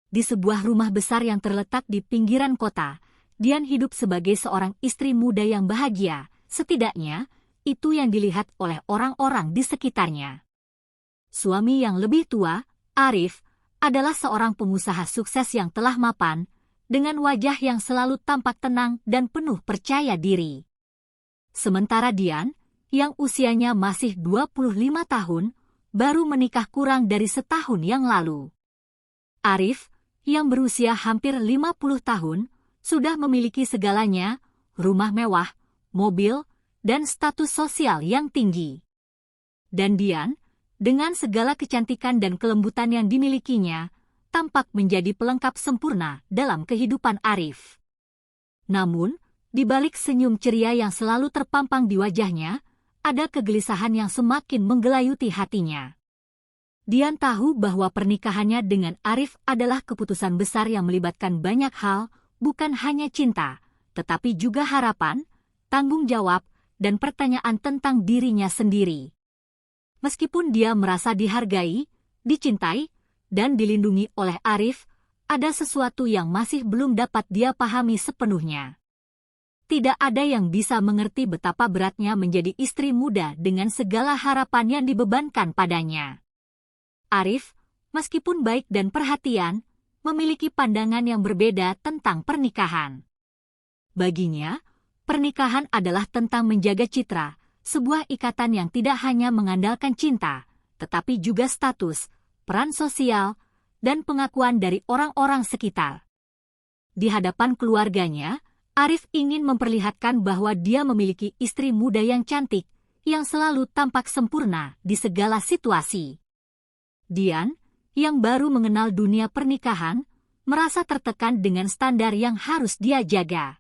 Di sebuah rumah besar yang terletak di pinggiran kota, Dian hidup sebagai seorang istri muda yang bahagia, setidaknya itu yang dilihat oleh orang-orang di sekitarnya. Suami yang lebih tua, Arif, adalah seorang pengusaha sukses yang telah mapan, dengan wajah yang selalu tampak tenang dan penuh percaya diri. Sementara Dian, yang usianya masih 25 tahun, baru menikah kurang dari setahun yang lalu. Arif, yang berusia hampir 50 tahun, sudah memiliki segalanya, rumah mewah, mobil, dan status sosial yang tinggi. Dan Dian, dengan segala kecantikan dan kelembutan yang dimilikinya, tampak menjadi pelengkap sempurna dalam kehidupan Arif. Namun, di balik senyum ceria yang selalu terpampang di wajahnya, ada kegelisahan yang semakin menggelayuti hatinya. Dian tahu bahwa pernikahannya dengan Arif adalah keputusan besar yang melibatkan banyak hal, bukan hanya cinta, tetapi juga harapan, tanggung jawab, dan pertanyaan tentang dirinya sendiri. Meskipun dia merasa dihargai, dicintai, dan dilindungi oleh Arif, ada sesuatu yang masih belum dapat dia pahami sepenuhnya. Tidak ada yang bisa mengerti betapa beratnya menjadi istri muda dengan segala harapan yang dibebankan padanya. Arif, meskipun baik dan perhatian, memiliki pandangan yang berbeda tentang pernikahan. Baginya, pernikahan adalah tentang menjaga citra, sebuah ikatan yang tidak hanya mengandalkan cinta, tetapi juga status, peran sosial, dan pengakuan dari orang-orang sekitar. Di hadapan keluarganya, Arif ingin memperlihatkan bahwa dia memiliki istri muda yang cantik, yang selalu tampak sempurna di segala situasi. Dian, yang baru mengenal dunia pernikahan, merasa tertekan dengan standar yang harus dia jaga.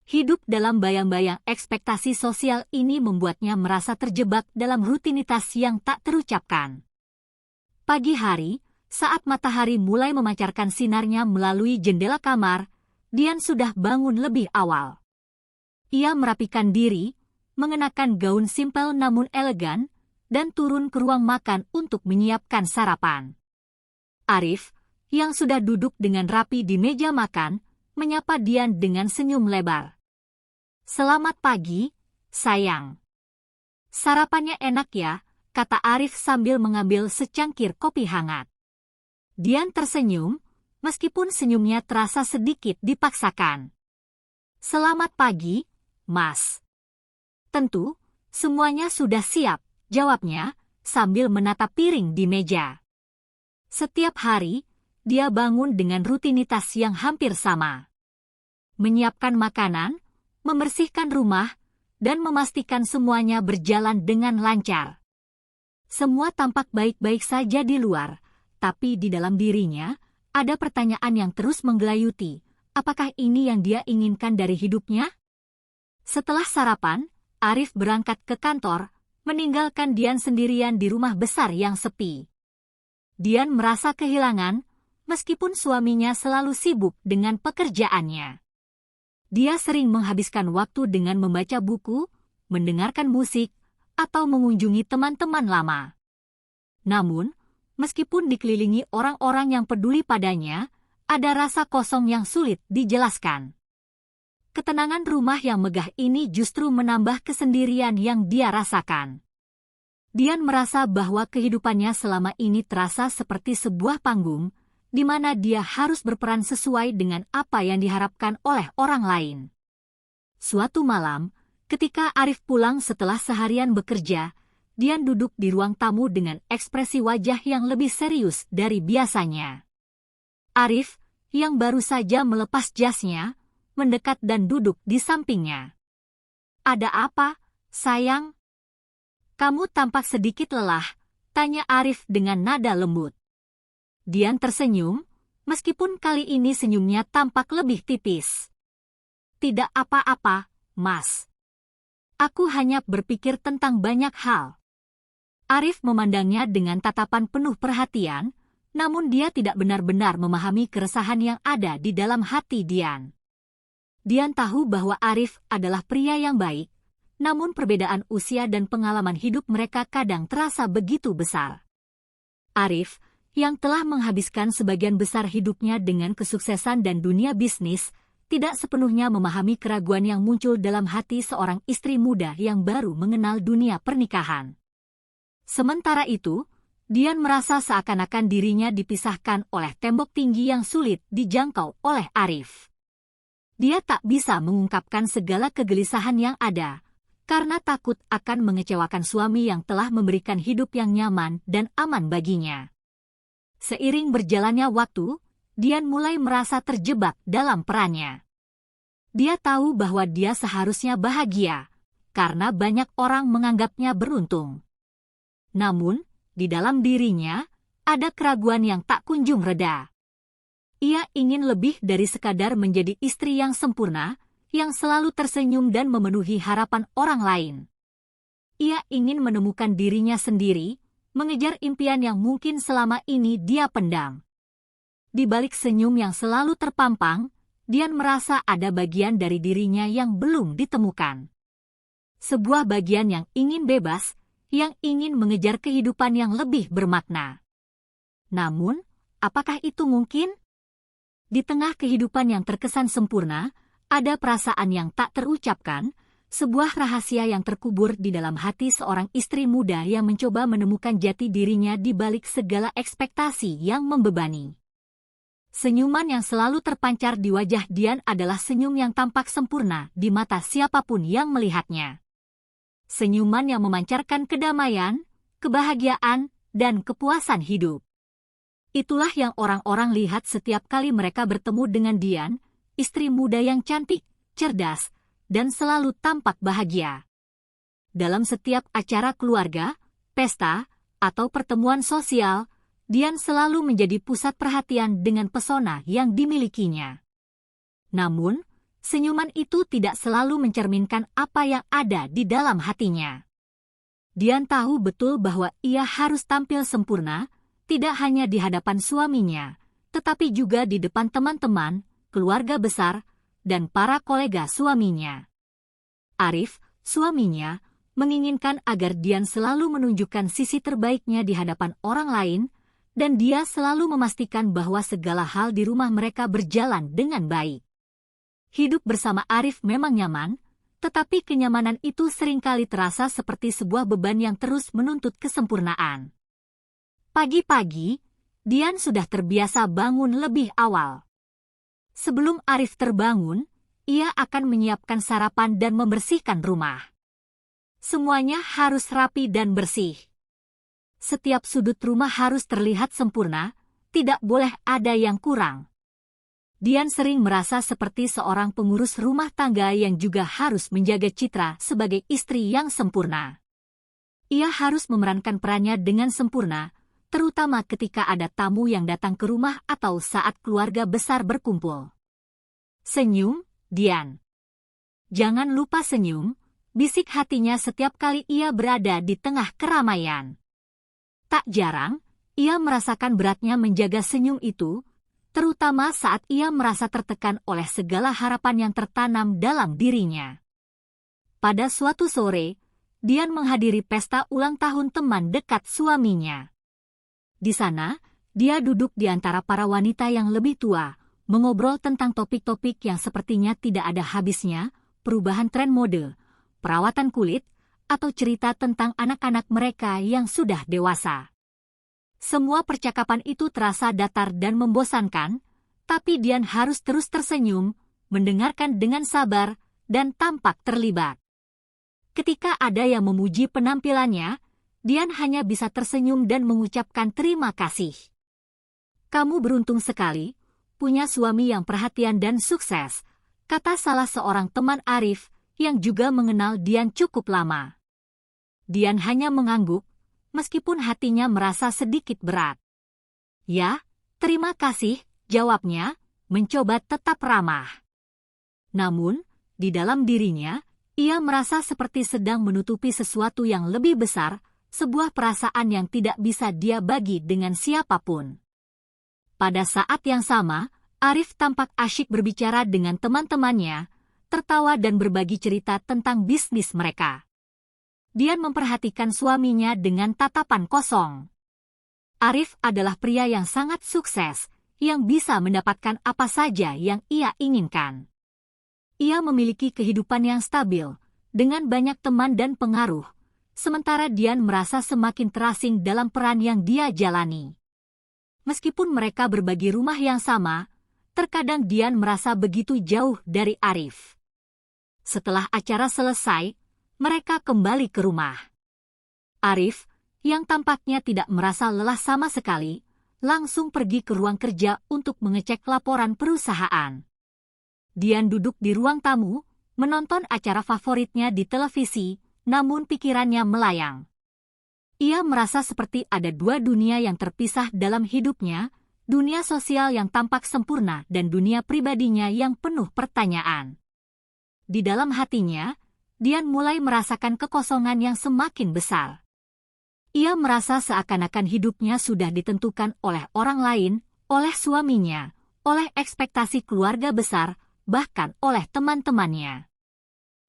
Hidup dalam bayang-bayang ekspektasi sosial ini membuatnya merasa terjebak dalam rutinitas yang tak terucapkan. Pagi hari, saat matahari mulai memancarkan sinarnya melalui jendela kamar, Dian sudah bangun lebih awal. Ia merapikan diri, mengenakan gaun simpel namun elegan, dan turun ke ruang makan untuk menyiapkan sarapan. Arif, yang sudah duduk dengan rapi di meja makan, menyapa Dian dengan senyum lebar. "Selamat pagi, sayang. Sarapannya enak ya," kata Arif sambil mengambil secangkir kopi hangat. Dian tersenyum, meskipun senyumnya terasa sedikit dipaksakan. "Selamat pagi, Mas." "Tentu, semuanya sudah siap," jawabnya, sambil menatap piring di meja. Setiap hari, dia bangun dengan rutinitas yang hampir sama. Menyiapkan makanan, membersihkan rumah, dan memastikan semuanya berjalan dengan lancar. Semua tampak baik-baik saja di luar, tapi di dalam dirinya, ada pertanyaan yang terus menggelayuti. Apakah ini yang dia inginkan dari hidupnya? Setelah sarapan, Arif berangkat ke kantor, meninggalkan Dian sendirian di rumah besar yang sepi. Dian merasa kehilangan, meskipun suaminya selalu sibuk dengan pekerjaannya. Dia sering menghabiskan waktu dengan membaca buku, mendengarkan musik, atau mengunjungi teman-teman lama. Namun, meskipun dikelilingi orang-orang yang peduli padanya, ada rasa kosong yang sulit dijelaskan. Ketenangan rumah yang megah ini justru menambah kesendirian yang dia rasakan. Dian merasa bahwa kehidupannya selama ini terasa seperti sebuah panggung, di mana dia harus berperan sesuai dengan apa yang diharapkan oleh orang lain. Suatu malam, ketika Arif pulang setelah seharian bekerja, Dian duduk di ruang tamu dengan ekspresi wajah yang lebih serius dari biasanya. Arif, yang baru saja melepas jasnya, mendekat dan duduk di sampingnya. "Ada apa, sayang? Kamu tampak sedikit lelah," tanya Arif dengan nada lembut. Dian tersenyum, meskipun kali ini senyumnya tampak lebih tipis. "Tidak apa-apa, Mas. Aku hanya berpikir tentang banyak hal." Arif memandangnya dengan tatapan penuh perhatian, namun dia tidak benar-benar memahami keresahan yang ada di dalam hati Dian. Dian tahu bahwa Arif adalah pria yang baik, namun perbedaan usia dan pengalaman hidup mereka kadang terasa begitu besar. Arif, yang telah menghabiskan sebagian besar hidupnya dengan kesuksesan dan dunia bisnis, tidak sepenuhnya memahami keraguan yang muncul dalam hati seorang istri muda yang baru mengenal dunia pernikahan. Sementara itu, Dian merasa seakan-akan dirinya dipisahkan oleh tembok tinggi yang sulit dijangkau oleh Arif. Dia tak bisa mengungkapkan segala kegelisahan yang ada, karena takut akan mengecewakan suami yang telah memberikan hidup yang nyaman dan aman baginya. Seiring berjalannya waktu, Dian mulai merasa terjebak dalam perannya. Dia tahu bahwa dia seharusnya bahagia, karena banyak orang menganggapnya beruntung. Namun, di dalam dirinya, ada keraguan yang tak kunjung reda. Ia ingin lebih dari sekadar menjadi istri yang sempurna, yang selalu tersenyum dan memenuhi harapan orang lain. Ia ingin menemukan dirinya sendiri, mengejar impian yang mungkin selama ini dia pendam. Di balik senyum yang selalu terpampang, Dian merasa ada bagian dari dirinya yang belum ditemukan. Sebuah bagian yang ingin bebas, yang ingin mengejar kehidupan yang lebih bermakna. Namun, apakah itu mungkin? Di tengah kehidupan yang terkesan sempurna, ada perasaan yang tak terucapkan, sebuah rahasia yang terkubur di dalam hati seorang istri muda yang mencoba menemukan jati dirinya di balik segala ekspektasi yang membebani. Senyuman yang selalu terpancar di wajah Dian adalah senyum yang tampak sempurna di mata siapapun yang melihatnya. Senyuman yang memancarkan kedamaian, kebahagiaan, dan kepuasan hidup. Itulah yang orang-orang lihat setiap kali mereka bertemu dengan Dian, istri muda yang cantik, cerdas, dan selalu tampak bahagia. Dalam setiap acara keluarga, pesta, atau pertemuan sosial, Dian selalu menjadi pusat perhatian dengan pesona yang dimilikinya. Namun, senyuman itu tidak selalu mencerminkan apa yang ada di dalam hatinya. Dian tahu betul bahwa ia harus tampil sempurna, tidak hanya di hadapan suaminya, tetapi juga di depan teman-teman, keluarga besar, dan para kolega suaminya. Arif, suaminya, menginginkan agar Dian selalu menunjukkan sisi terbaiknya di hadapan orang lain, dan dia selalu memastikan bahwa segala hal di rumah mereka berjalan dengan baik. Hidup bersama Arif memang nyaman, tetapi kenyamanan itu seringkali terasa seperti sebuah beban yang terus menuntut kesempurnaan. Pagi-pagi, Dian sudah terbiasa bangun lebih awal. Sebelum Arif terbangun, ia akan menyiapkan sarapan dan membersihkan rumah. Semuanya harus rapi dan bersih. Setiap sudut rumah harus terlihat sempurna, tidak boleh ada yang kurang. Dian sering merasa seperti seorang pengurus rumah tangga yang juga harus menjaga citra sebagai istri yang sempurna. Ia harus memerankan perannya dengan sempurna, terutama ketika ada tamu yang datang ke rumah atau saat keluarga besar berkumpul. Senyum, Dian. Jangan lupa senyum, bisik hatinya setiap kali ia berada di tengah keramaian. Tak jarang, ia merasakan beratnya menjaga senyum itu, terutama saat ia merasa tertekan oleh segala harapan yang tertanam dalam dirinya. Pada suatu sore, Dian menghadiri pesta ulang tahun teman dekat suaminya. Di sana, dia duduk di antara para wanita yang lebih tua, mengobrol tentang topik-topik yang sepertinya tidak ada habisnya, perubahan tren mode, perawatan kulit, atau cerita tentang anak-anak mereka yang sudah dewasa. Semua percakapan itu terasa datar dan membosankan, tapi Dian harus terus tersenyum, mendengarkan dengan sabar, dan tampak terlibat. Ketika ada yang memuji penampilannya, Dian hanya bisa tersenyum dan mengucapkan terima kasih. Kamu beruntung sekali, punya suami yang perhatian dan sukses, kata salah seorang teman Arif yang juga mengenal Dian cukup lama. Dian hanya mengangguk, meskipun hatinya merasa sedikit berat. Ya, terima kasih, jawabnya, mencoba tetap ramah. Namun, di dalam dirinya, ia merasa seperti sedang menutupi sesuatu yang lebih besar, sebuah perasaan yang tidak bisa dia bagi dengan siapapun. Pada saat yang sama, Arif tampak asyik berbicara dengan teman-temannya, tertawa dan berbagi cerita tentang bisnis mereka. Dian memperhatikan suaminya dengan tatapan kosong. Arif adalah pria yang sangat sukses, yang bisa mendapatkan apa saja yang ia inginkan. Ia memiliki kehidupan yang stabil, dengan banyak teman dan pengaruh, sementara Dian merasa semakin terasing dalam peran yang dia jalani. Meskipun mereka berbagi rumah yang sama, terkadang Dian merasa begitu jauh dari Arif. Setelah acara selesai, mereka kembali ke rumah. Arif, yang tampaknya tidak merasa lelah sama sekali, langsung pergi ke ruang kerja untuk mengecek laporan perusahaan. Dian duduk di ruang tamu, menonton acara favoritnya di televisi, namun pikirannya melayang. Ia merasa seperti ada dua dunia yang terpisah dalam hidupnya, dunia sosial yang tampak sempurna dan dunia pribadinya yang penuh pertanyaan. Di dalam hatinya, Dian mulai merasakan kekosongan yang semakin besar. Ia merasa seakan-akan hidupnya sudah ditentukan oleh orang lain, oleh suaminya, oleh ekspektasi keluarga besar, bahkan oleh teman-temannya.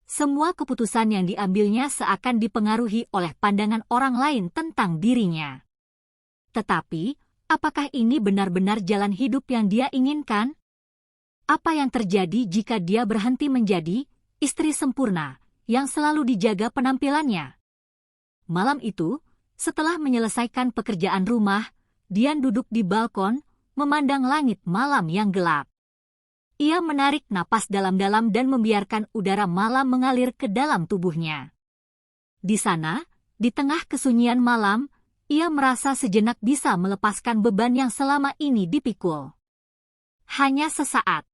Semua keputusan yang diambilnya seakan dipengaruhi oleh pandangan orang lain tentang dirinya. Tetapi, apakah ini benar-benar jalan hidup yang dia inginkan? Apa yang terjadi jika dia berhenti menjadi istri sempurna yang selalu dijaga penampilannya? Malam itu, setelah menyelesaikan pekerjaan rumah, Dian duduk di balkon, memandang langit malam yang gelap. Ia menarik napas dalam-dalam dan membiarkan udara malam mengalir ke dalam tubuhnya. Di sana, di tengah kesunyian malam, ia merasa sejenak bisa melepaskan beban yang selama ini dipikul. Hanya sesaat.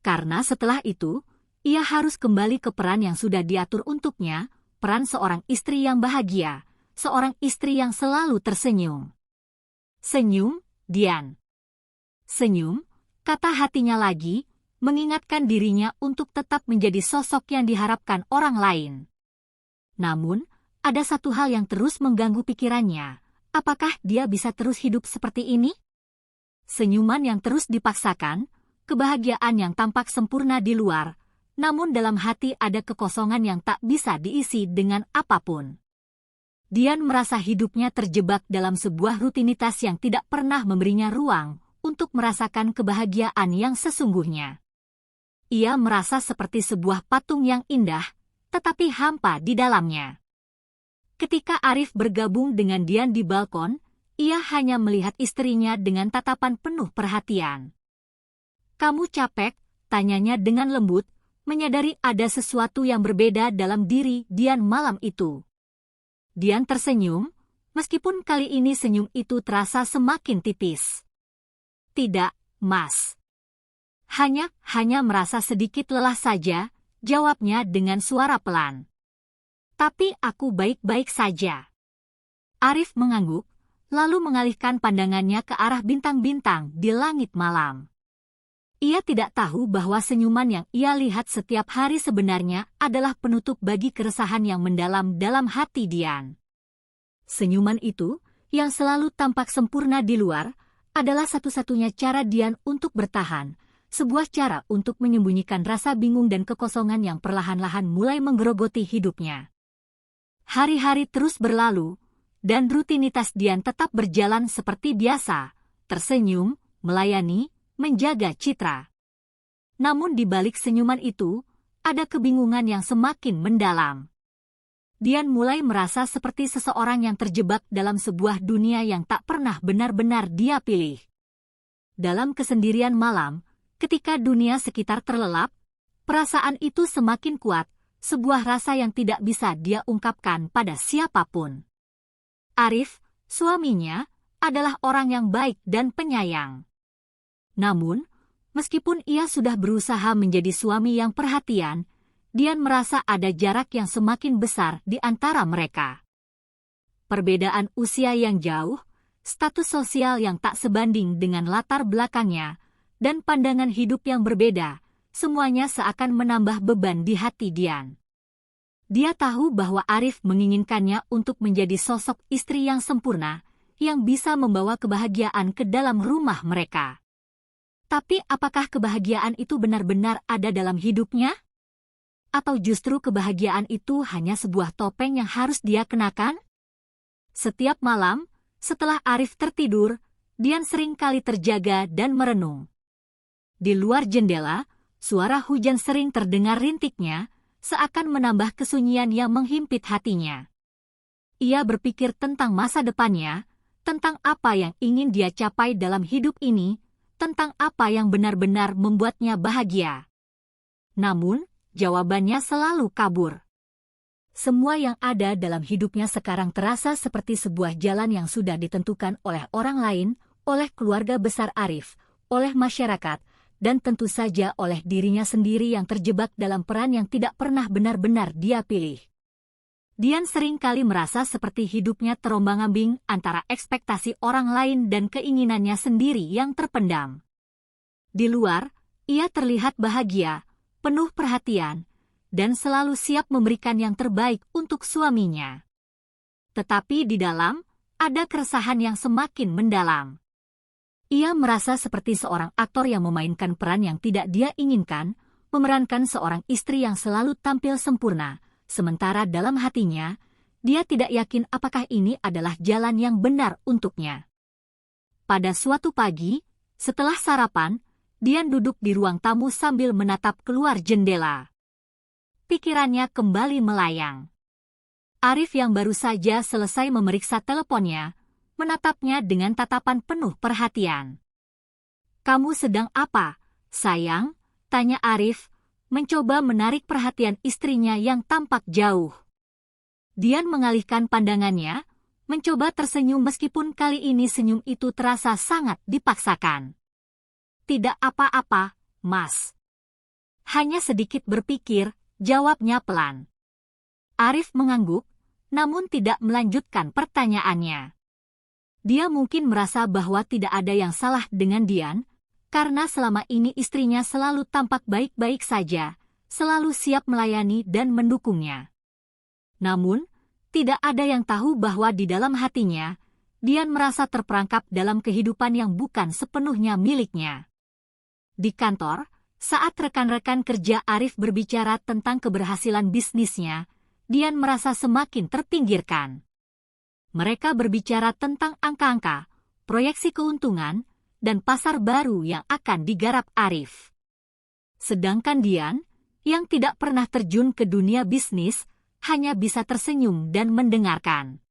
Karena setelah itu, ia harus kembali ke peran yang sudah diatur untuknya, peran seorang istri yang bahagia, seorang istri yang selalu tersenyum. Senyum, Dian. Senyum, kata hatinya lagi, mengingatkan dirinya untuk tetap menjadi sosok yang diharapkan orang lain. Namun, ada satu hal yang terus mengganggu pikirannya. Apakah dia bisa terus hidup seperti ini? Senyuman yang terus dipaksakan, kebahagiaan yang tampak sempurna di luar, namun dalam hati ada kekosongan yang tak bisa diisi dengan apapun. Dian merasa hidupnya terjebak dalam sebuah rutinitas yang tidak pernah memberinya ruang untuk merasakan kebahagiaan yang sesungguhnya. Ia merasa seperti sebuah patung yang indah, tetapi hampa di dalamnya. Ketika Arif bergabung dengan Dian di balkon, ia hanya melihat istrinya dengan tatapan penuh perhatian. "Kamu capek?" tanyanya dengan lembut, menyadari ada sesuatu yang berbeda dalam diri Dian malam itu. Dian tersenyum, meskipun kali ini senyum itu terasa semakin tipis. "Tidak, Mas. Hanya merasa sedikit lelah saja," jawabnya dengan suara pelan. "Tapi aku baik-baik saja." Arif mengangguk, lalu mengalihkan pandangannya ke arah bintang-bintang di langit malam. Ia tidak tahu bahwa senyuman yang ia lihat setiap hari sebenarnya adalah penutup bagi keresahan yang mendalam dalam hati Dian. Senyuman itu, yang selalu tampak sempurna di luar, adalah satu-satunya cara Dian untuk bertahan, sebuah cara untuk menyembunyikan rasa bingung dan kekosongan yang perlahan-lahan mulai menggerogoti hidupnya. Hari-hari terus berlalu, dan rutinitas Dian tetap berjalan seperti biasa, tersenyum, melayani, menjaga citra. Namun di balik senyuman itu, ada kebingungan yang semakin mendalam. Dian mulai merasa seperti seseorang yang terjebak dalam sebuah dunia yang tak pernah benar-benar dia pilih. Dalam kesendirian malam, ketika dunia sekitar terlelap, perasaan itu semakin kuat, sebuah rasa yang tidak bisa dia ungkapkan pada siapapun. Arif, suaminya, adalah orang yang baik dan penyayang. Namun, meskipun ia sudah berusaha menjadi suami yang perhatian, Dian merasa ada jarak yang semakin besar di antara mereka. Perbedaan usia yang jauh, status sosial yang tak sebanding dengan latar belakangnya, dan pandangan hidup yang berbeda, semuanya seakan menambah beban di hati Dian. Dia tahu bahwa Arif menginginkannya untuk menjadi sosok istri yang sempurna, yang bisa membawa kebahagiaan ke dalam rumah mereka. Tapi apakah kebahagiaan itu benar-benar ada dalam hidupnya? Atau justru kebahagiaan itu hanya sebuah topeng yang harus dia kenakan? Setiap malam, setelah Arif tertidur, Dian sering kali terjaga dan merenung. Di luar jendela, suara hujan sering terdengar rintiknya, seakan menambah kesunyian yang menghimpit hatinya. Ia berpikir tentang masa depannya, tentang apa yang ingin dia capai dalam hidup ini, tentang apa yang benar-benar membuatnya bahagia. Namun, jawabannya selalu kabur. Semua yang ada dalam hidupnya sekarang terasa seperti sebuah jalan yang sudah ditentukan oleh orang lain, oleh keluarga besar Arif, oleh masyarakat, dan tentu saja oleh dirinya sendiri yang terjebak dalam peran yang tidak pernah benar-benar dia pilih. Dian sering kali merasa seperti hidupnya terombang-ambing antara ekspektasi orang lain dan keinginannya sendiri yang terpendam. Di luar, ia terlihat bahagia, penuh perhatian, dan selalu siap memberikan yang terbaik untuk suaminya. Tetapi di dalam, ada keresahan yang semakin mendalam. Ia merasa seperti seorang aktor yang memainkan peran yang tidak dia inginkan, memerankan seorang istri yang selalu tampil sempurna, sementara dalam hatinya, dia tidak yakin apakah ini adalah jalan yang benar untuknya. Pada suatu pagi, setelah sarapan, Dian duduk di ruang tamu sambil menatap keluar jendela. Pikirannya kembali melayang. Arif yang baru saja selesai memeriksa teleponnya, menatapnya dengan tatapan penuh perhatian. "Kamu sedang apa, sayang?" tanya Arif, mencoba menarik perhatian istrinya yang tampak jauh. Dian mengalihkan pandangannya, mencoba tersenyum meskipun kali ini senyum itu terasa sangat dipaksakan. "Tidak apa-apa, Mas." Hanya sedikit berpikir, jawabnya pelan. Arif mengangguk, namun tidak melanjutkan pertanyaannya. Dia mungkin merasa bahwa tidak ada yang salah dengan Dian, karena selama ini istrinya selalu tampak baik-baik saja, selalu siap melayani dan mendukungnya. Namun, tidak ada yang tahu bahwa di dalam hatinya, Dian merasa terperangkap dalam kehidupan yang bukan sepenuhnya miliknya. Di kantor, saat rekan-rekan kerja Arif berbicara tentang keberhasilan bisnisnya, Dian merasa semakin terpinggirkan. Mereka berbicara tentang angka-angka, proyeksi keuntungan, dan pasar baru yang akan digarap Arif. Sedangkan Dian, yang tidak pernah terjun ke dunia bisnis, hanya bisa tersenyum dan mendengarkan.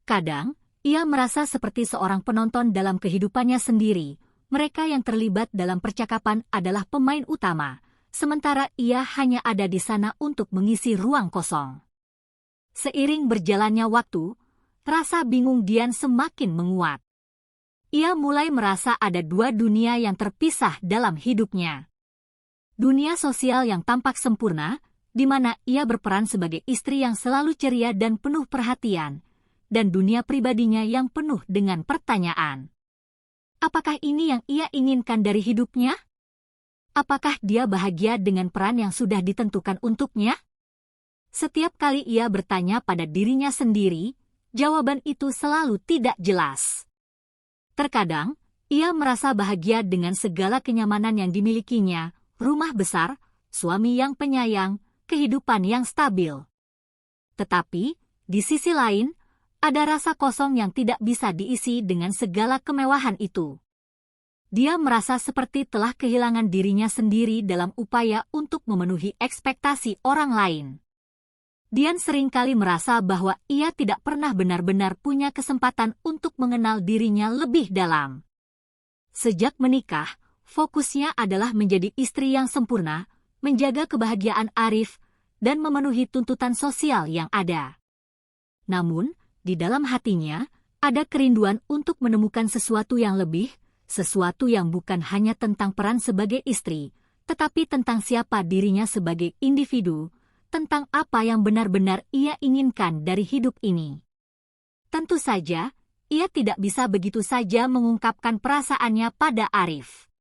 Kadang, ia merasa seperti seorang penonton dalam kehidupannya sendiri. Mereka yang terlibat dalam percakapan adalah pemain utama, sementara ia hanya ada di sana untuk mengisi ruang kosong. Seiring berjalannya waktu, rasa bingung Dian semakin menguat. Ia mulai merasa ada dua dunia yang terpisah dalam hidupnya. Dunia sosial yang tampak sempurna, di mana ia berperan sebagai istri yang selalu ceria dan penuh perhatian, dan dunia pribadinya yang penuh dengan pertanyaan. Apakah ini yang ia inginkan dari hidupnya? Apakah dia bahagia dengan peran yang sudah ditentukan untuknya? Setiap kali ia bertanya pada dirinya sendiri, jawaban itu selalu tidak jelas. Terkadang, ia merasa bahagia dengan segala kenyamanan yang dimilikinya, rumah besar, suami yang penyayang, kehidupan yang stabil. Tetapi, di sisi lain, ada rasa kosong yang tidak bisa diisi dengan segala kemewahan itu. Dia merasa seperti telah kehilangan dirinya sendiri dalam upaya untuk memenuhi ekspektasi orang lain. Dian seringkali merasa bahwa ia tidak pernah benar-benar punya kesempatan untuk mengenal dirinya lebih dalam. Sejak menikah, fokusnya adalah menjadi istri yang sempurna, menjaga kebahagiaan Arif, dan memenuhi tuntutan sosial yang ada. Namun, di dalam hatinya, ada kerinduan untuk menemukan sesuatu yang lebih, sesuatu yang bukan hanya tentang peran sebagai istri, tetapi tentang siapa dirinya sebagai individu, tentang apa yang benar-benar ia inginkan dari hidup ini. Tentu saja, ia tidak bisa begitu saja mengungkapkan perasaannya pada Arif.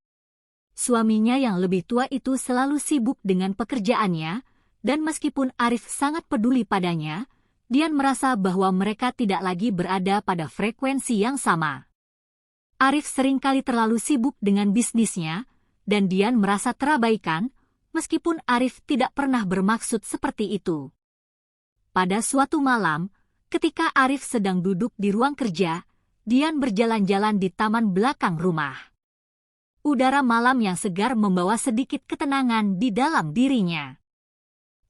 Suaminya yang lebih tua itu selalu sibuk dengan pekerjaannya, dan meskipun Arif sangat peduli padanya, Dian merasa bahwa mereka tidak lagi berada pada frekuensi yang sama. Arif seringkali terlalu sibuk dengan bisnisnya, dan Dian merasa terabaikan, meskipun Arif tidak pernah bermaksud seperti itu. Pada suatu malam, ketika Arif sedang duduk di ruang kerja, Dian berjalan-jalan di taman belakang rumah. Udara malam yang segar membawa sedikit ketenangan di dalam dirinya.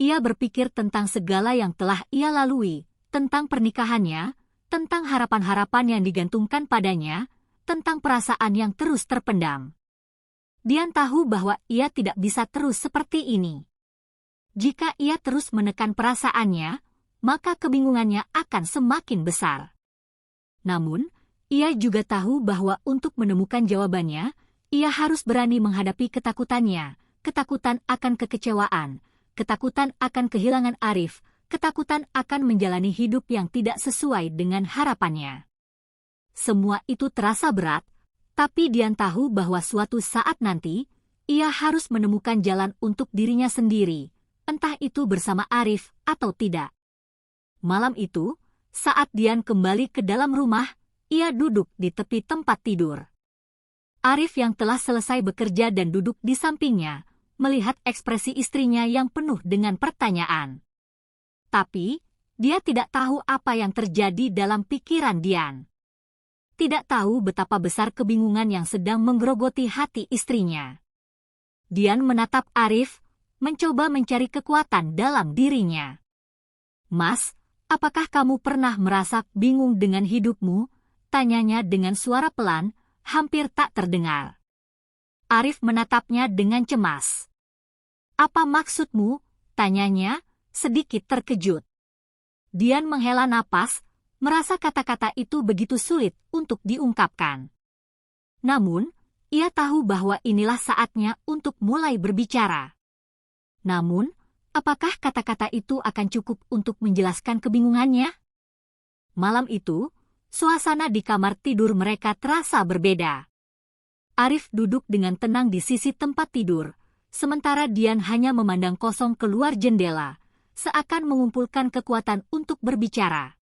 Ia berpikir tentang segala yang telah ia lalui, tentang pernikahannya, tentang harapan-harapan yang digantungkan padanya, tentang perasaan yang terus terpendam. Dian tahu bahwa ia tidak bisa terus seperti ini. Jika ia terus menekan perasaannya, maka kebingungannya akan semakin besar. Namun, ia juga tahu bahwa untuk menemukan jawabannya, ia harus berani menghadapi ketakutannya, ketakutan akan kekecewaan, ketakutan akan kehilangan Arif, ketakutan akan menjalani hidup yang tidak sesuai dengan harapannya. Semua itu terasa berat, tapi Dian tahu bahwa suatu saat nanti, ia harus menemukan jalan untuk dirinya sendiri, entah itu bersama Arif atau tidak. Malam itu, saat Dian kembali ke dalam rumah, ia duduk di tepi tempat tidur. Arif yang telah selesai bekerja dan duduk di sampingnya, melihat ekspresi istrinya yang penuh dengan pertanyaan. Tapi, dia tidak tahu apa yang terjadi dalam pikiran Dian. Tidak tahu betapa besar kebingungan yang sedang menggerogoti hati istrinya. Dian menatap Arif, mencoba mencari kekuatan dalam dirinya. "Mas, apakah kamu pernah merasa bingung dengan hidupmu?" tanyanya dengan suara pelan, hampir tak terdengar. Arif menatapnya dengan cemas. "Apa maksudmu?" tanyanya, sedikit terkejut. Dian menghela napas, merasa kata-kata itu begitu sulit untuk diungkapkan. Namun, ia tahu bahwa inilah saatnya untuk mulai berbicara. Namun, apakah kata-kata itu akan cukup untuk menjelaskan kebingungannya? Malam itu, suasana di kamar tidur mereka terasa berbeda. Arif duduk dengan tenang di sisi tempat tidur, sementara Dian hanya memandang kosong keluar jendela, seakan mengumpulkan kekuatan untuk berbicara.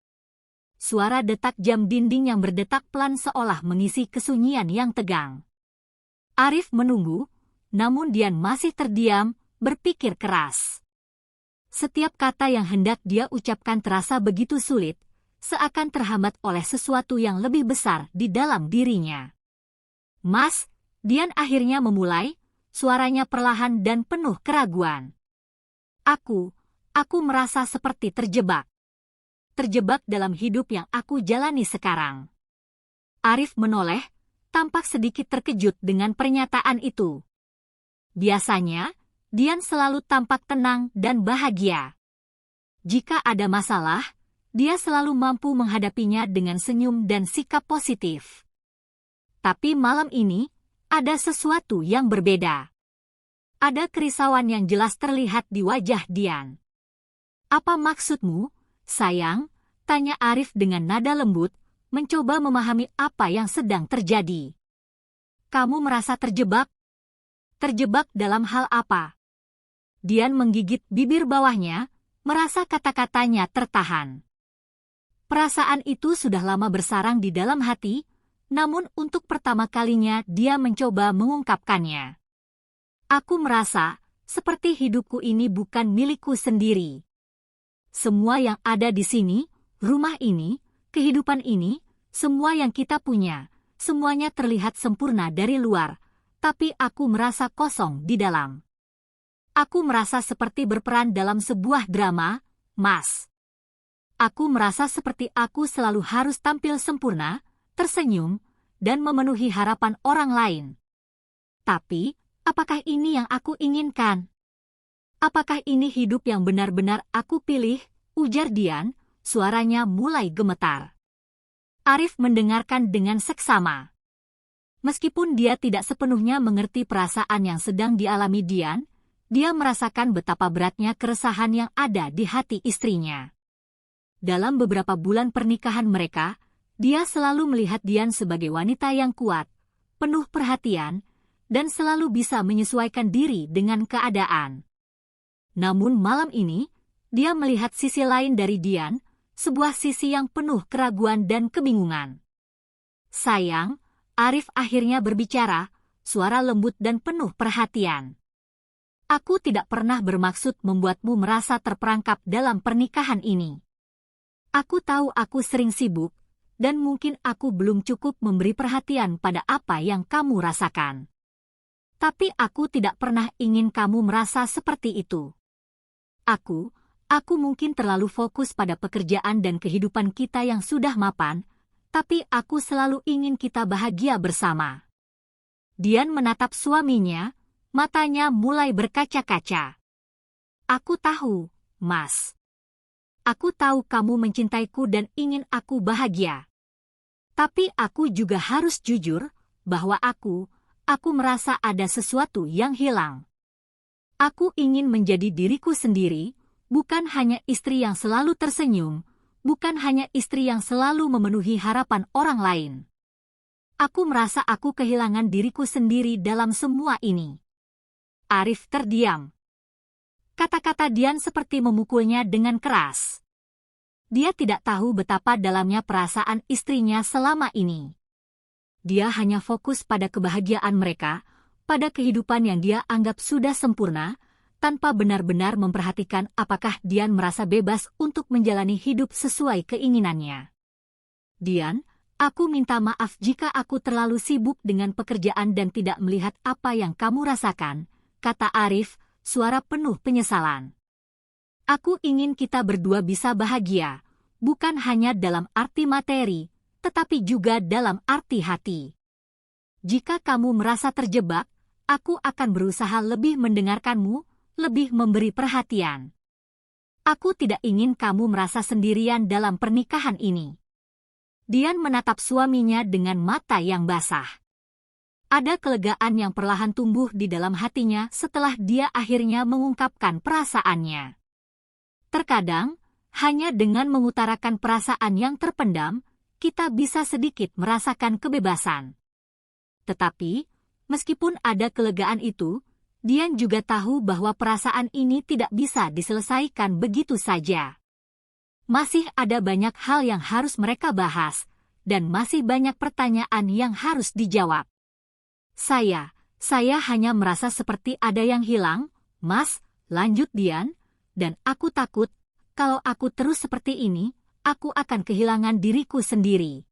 Suara detak jam dinding yang berdetak pelan seolah mengisi kesunyian yang tegang. Arif menunggu, namun Dian masih terdiam, berpikir keras. Setiap kata yang hendak dia ucapkan terasa begitu sulit, seakan terhambat oleh sesuatu yang lebih besar di dalam dirinya. "Mas," Dian akhirnya memulai, suaranya perlahan dan penuh keraguan. Aku merasa seperti terjebak. Terjebak dalam hidup yang aku jalani sekarang." Arif menoleh, tampak sedikit terkejut dengan pernyataan itu. Biasanya, Dian selalu tampak tenang dan bahagia. Jika ada masalah, dia selalu mampu menghadapinya dengan senyum dan sikap positif. Tapi malam ini, ada sesuatu yang berbeda. Ada kerisauan yang jelas terlihat di wajah Dian. "Apa maksudmu, sayang?" tanya Arif dengan nada lembut, mencoba memahami apa yang sedang terjadi. "Kamu merasa terjebak? Terjebak dalam hal apa?" Dian menggigit bibir bawahnya, merasa kata-katanya tertahan. Perasaan itu sudah lama bersarang di dalam hati, namun untuk pertama kalinya dia mencoba mengungkapkannya. "Aku merasa seperti hidupku ini bukan milikku sendiri. Semua yang ada di sini, rumah ini, kehidupan ini, semua yang kita punya, semuanya terlihat sempurna dari luar, tapi aku merasa kosong di dalam. Aku merasa seperti berperan dalam sebuah drama, Mas. Aku merasa seperti aku selalu harus tampil sempurna, tersenyum, dan memenuhi harapan orang lain. Tapi, apakah ini yang aku inginkan? Apakah ini hidup yang benar-benar aku pilih?" ujar Dian, suaranya mulai gemetar. Arif mendengarkan dengan seksama. Meskipun dia tidak sepenuhnya mengerti perasaan yang sedang dialami Dian, dia merasakan betapa beratnya keresahan yang ada di hati istrinya. Dalam beberapa bulan pernikahan mereka, dia selalu melihat Dian sebagai wanita yang kuat, penuh perhatian, dan selalu bisa menyesuaikan diri dengan keadaan. Namun malam ini, dia melihat sisi lain dari Dian, sebuah sisi yang penuh keraguan dan kebingungan. "Sayang," Arif akhirnya berbicara, suara lembut dan penuh perhatian. "Aku tidak pernah bermaksud membuatmu merasa terperangkap dalam pernikahan ini. Aku tahu aku sering sibuk, dan mungkin aku belum cukup memberi perhatian pada apa yang kamu rasakan. Tapi aku tidak pernah ingin kamu merasa seperti itu. Aku mungkin terlalu fokus pada pekerjaan dan kehidupan kita yang sudah mapan, tapi aku selalu ingin kita bahagia bersama. Dian menatap suaminya, matanya mulai berkaca-kaca. Aku tahu, Mas. Aku tahu kamu mencintaiku dan ingin aku bahagia. Tapi aku juga harus jujur bahwa aku merasa ada sesuatu yang hilang. Aku ingin menjadi diriku sendiri, bukan hanya istri yang selalu tersenyum, bukan hanya istri yang selalu memenuhi harapan orang lain. Aku merasa aku kehilangan diriku sendiri dalam semua ini. Arif terdiam. Kata-kata Dian seperti memukulnya dengan keras. Dia tidak tahu betapa dalamnya perasaan istrinya selama ini. Dia hanya fokus pada kebahagiaan mereka, pada kehidupan yang dia anggap sudah sempurna, tanpa benar-benar memperhatikan apakah Dian merasa bebas untuk menjalani hidup sesuai keinginannya. Dian, aku minta maaf jika aku terlalu sibuk dengan pekerjaan dan tidak melihat apa yang kamu rasakan, kata Arif, suara penuh penyesalan. Aku ingin kita berdua bisa bahagia, bukan hanya dalam arti materi, tetapi juga dalam arti hati. Jika kamu merasa terjebak, aku akan berusaha lebih mendengarkanmu, lebih memberi perhatian. Aku tidak ingin kamu merasa sendirian dalam pernikahan ini. Dian menatap suaminya dengan mata yang basah. Ada kelegaan yang perlahan tumbuh di dalam hatinya setelah dia akhirnya mengungkapkan perasaannya. Terkadang, hanya dengan mengutarakan perasaan yang terpendam, kita bisa sedikit merasakan kebebasan. Tetapi, meskipun ada kelegaan itu, Dian juga tahu bahwa perasaan ini tidak bisa diselesaikan begitu saja. Masih ada banyak hal yang harus mereka bahas, dan masih banyak pertanyaan yang harus dijawab. Saya hanya merasa seperti ada yang hilang, Mas, lanjut Dian, dan aku takut, kalau aku terus seperti ini, aku akan kehilangan diriku sendiri.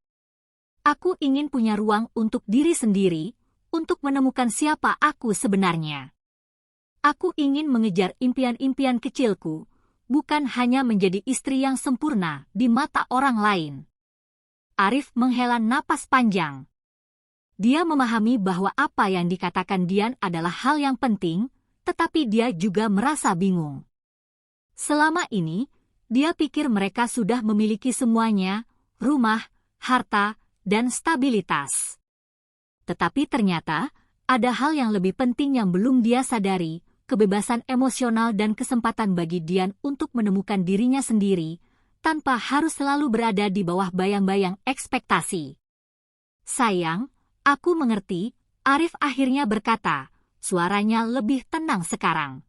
Aku ingin punya ruang untuk diri sendiri, untuk menemukan siapa aku sebenarnya. Aku ingin mengejar impian-impian kecilku, bukan hanya menjadi istri yang sempurna di mata orang lain. Arif menghela napas panjang. Dia memahami bahwa apa yang dikatakan Dian adalah hal yang penting, tetapi dia juga merasa bingung. Selama ini, dia pikir mereka sudah memiliki semuanya, rumah, harta, dan stabilitas. Tetapi ternyata, ada hal yang lebih penting yang belum dia sadari, kebebasan emosional dan kesempatan bagi Dian untuk menemukan dirinya sendiri, tanpa harus selalu berada di bawah bayang-bayang ekspektasi. Sayang, aku mengerti, Arif akhirnya berkata, suaranya lebih tenang sekarang.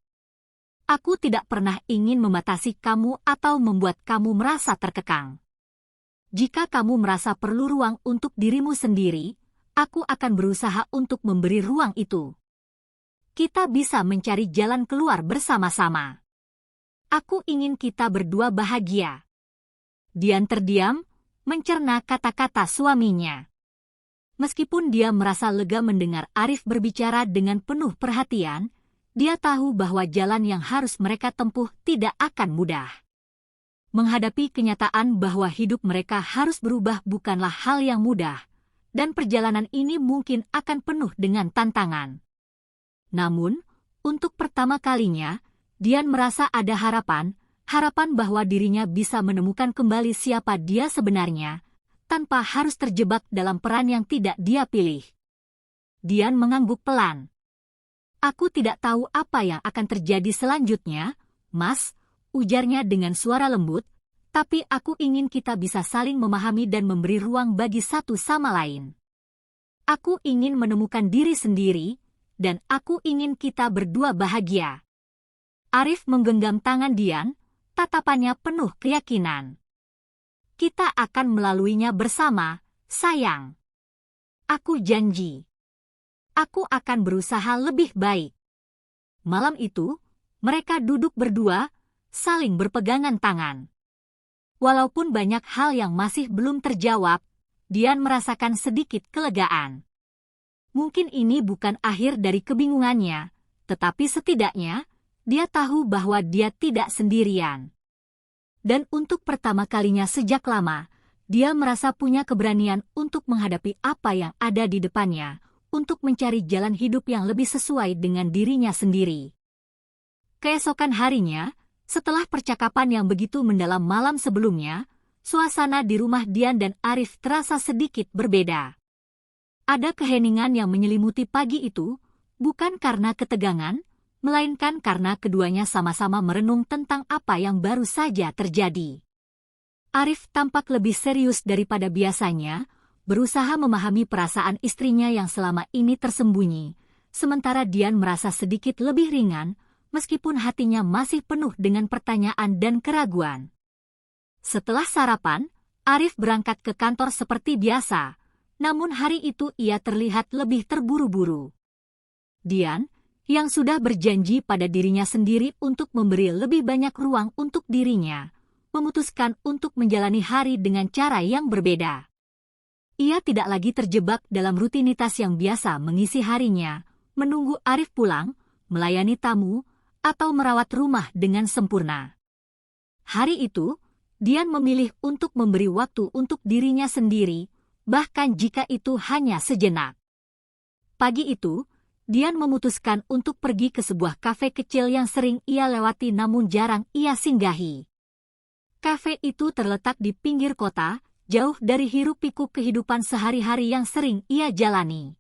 Aku tidak pernah ingin membatasi kamu atau membuat kamu merasa terkekang. Jika kamu merasa perlu ruang untuk dirimu sendiri, aku akan berusaha untuk memberi ruang itu. Kita bisa mencari jalan keluar bersama-sama. Aku ingin kita berdua bahagia. Dian terdiam, mencerna kata-kata suaminya. Meskipun dia merasa lega mendengar Arif berbicara dengan penuh perhatian, dia tahu bahwa jalan yang harus mereka tempuh tidak akan mudah. Menghadapi kenyataan bahwa hidup mereka harus berubah bukanlah hal yang mudah, dan perjalanan ini mungkin akan penuh dengan tantangan. Namun, untuk pertama kalinya, Dian merasa ada harapan bahwa dirinya bisa menemukan kembali siapa dia sebenarnya, tanpa harus terjebak dalam peran yang tidak dia pilih. Dian mengangguk pelan. Aku tidak tahu apa yang akan terjadi selanjutnya, Mas, ujarnya dengan suara lembut, tapi aku ingin kita bisa saling memahami dan memberi ruang bagi satu sama lain. Aku ingin menemukan diri sendiri, dan aku ingin kita berdua bahagia. Arif menggenggam tangan Dian, tatapannya penuh keyakinan. Kita akan melaluinya bersama, sayang. Aku janji. Aku akan berusaha lebih baik. Malam itu, mereka duduk berdua, saling berpegangan tangan. Walaupun banyak hal yang masih belum terjawab, Dian merasakan sedikit kelegaan. Mungkin ini bukan akhir dari kebingungannya, tetapi setidaknya dia tahu bahwa dia tidak sendirian. Dan untuk pertama kalinya sejak lama, dia merasa punya keberanian untuk menghadapi apa yang ada di depannya, untuk mencari jalan hidup yang lebih sesuai dengan dirinya sendiri. Keesokan harinya, setelah percakapan yang begitu mendalam malam sebelumnya, suasana di rumah Dian dan Arif terasa sedikit berbeda. Ada keheningan yang menyelimuti pagi itu, bukan karena ketegangan, melainkan karena keduanya sama-sama merenung tentang apa yang baru saja terjadi. Arif tampak lebih serius daripada biasanya, berusaha memahami perasaan istrinya yang selama ini tersembunyi, sementara Dian merasa sedikit lebih ringan, meskipun hatinya masih penuh dengan pertanyaan dan keraguan. Setelah sarapan, Arif berangkat ke kantor seperti biasa, namun hari itu ia terlihat lebih terburu-buru. Dian, yang sudah berjanji pada dirinya sendiri untuk memberi lebih banyak ruang untuk dirinya, memutuskan untuk menjalani hari dengan cara yang berbeda. Ia tidak lagi terjebak dalam rutinitas yang biasa mengisi harinya, menunggu Arif pulang, melayani tamu, atau merawat rumah dengan sempurna. Hari itu, Dian memilih untuk memberi waktu untuk dirinya sendiri, bahkan jika itu hanya sejenak. Pagi itu, Dian memutuskan untuk pergi ke sebuah kafe kecil yang sering ia lewati namun jarang ia singgahi. Kafe itu terletak di pinggir kota, jauh dari hiruk-pikuk kehidupan sehari-hari yang sering ia jalani.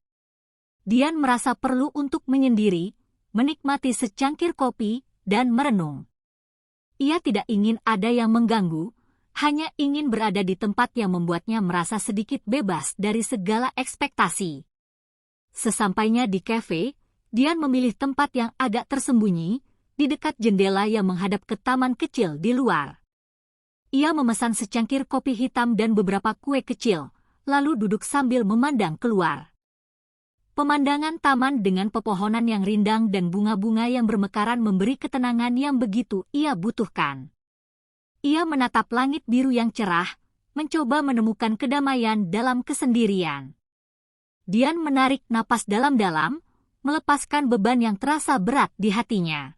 Dian merasa perlu untuk menyendiri, menikmati secangkir kopi, dan merenung. Ia tidak ingin ada yang mengganggu, hanya ingin berada di tempat yang membuatnya merasa sedikit bebas dari segala ekspektasi. Sesampainya di kafe, Dian memilih tempat yang agak tersembunyi, di dekat jendela yang menghadap ke taman kecil di luar. Ia memesan secangkir kopi hitam dan beberapa kue kecil, lalu duduk sambil memandang keluar. Pemandangan taman dengan pepohonan yang rindang dan bunga-bunga yang bermekaran memberi ketenangan yang begitu ia butuhkan. Ia menatap langit biru yang cerah, mencoba menemukan kedamaian dalam kesendirian. Dian menarik napas dalam-dalam, melepaskan beban yang terasa berat di hatinya.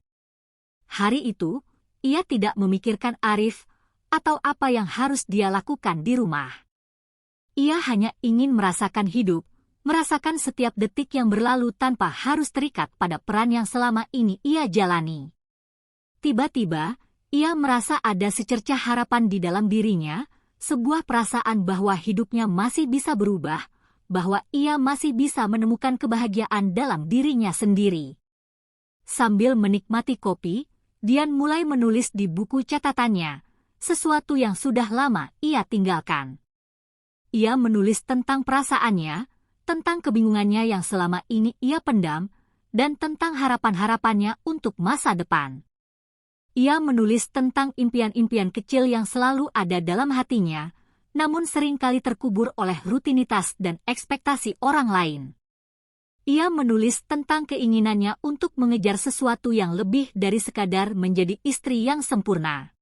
Hari itu, ia tidak memikirkan Arif atau apa yang harus dia lakukan di rumah. Ia hanya ingin merasakan hidup, merasakan setiap detik yang berlalu tanpa harus terikat pada peran yang selama ini ia jalani. Tiba-tiba, ia merasa ada secercah harapan di dalam dirinya, sebuah perasaan bahwa hidupnya masih bisa berubah, bahwa ia masih bisa menemukan kebahagiaan dalam dirinya sendiri. Sambil menikmati kopi, Dian mulai menulis di buku catatannya, sesuatu yang sudah lama ia tinggalkan. Ia menulis tentang perasaannya, tentang kebingungannya yang selama ini ia pendam, dan tentang harapan-harapannya untuk masa depan. Ia menulis tentang impian-impian kecil yang selalu ada dalam hatinya, namun seringkali terkubur oleh rutinitas dan ekspektasi orang lain. Ia menulis tentang keinginannya untuk mengejar sesuatu yang lebih dari sekadar menjadi istri yang sempurna.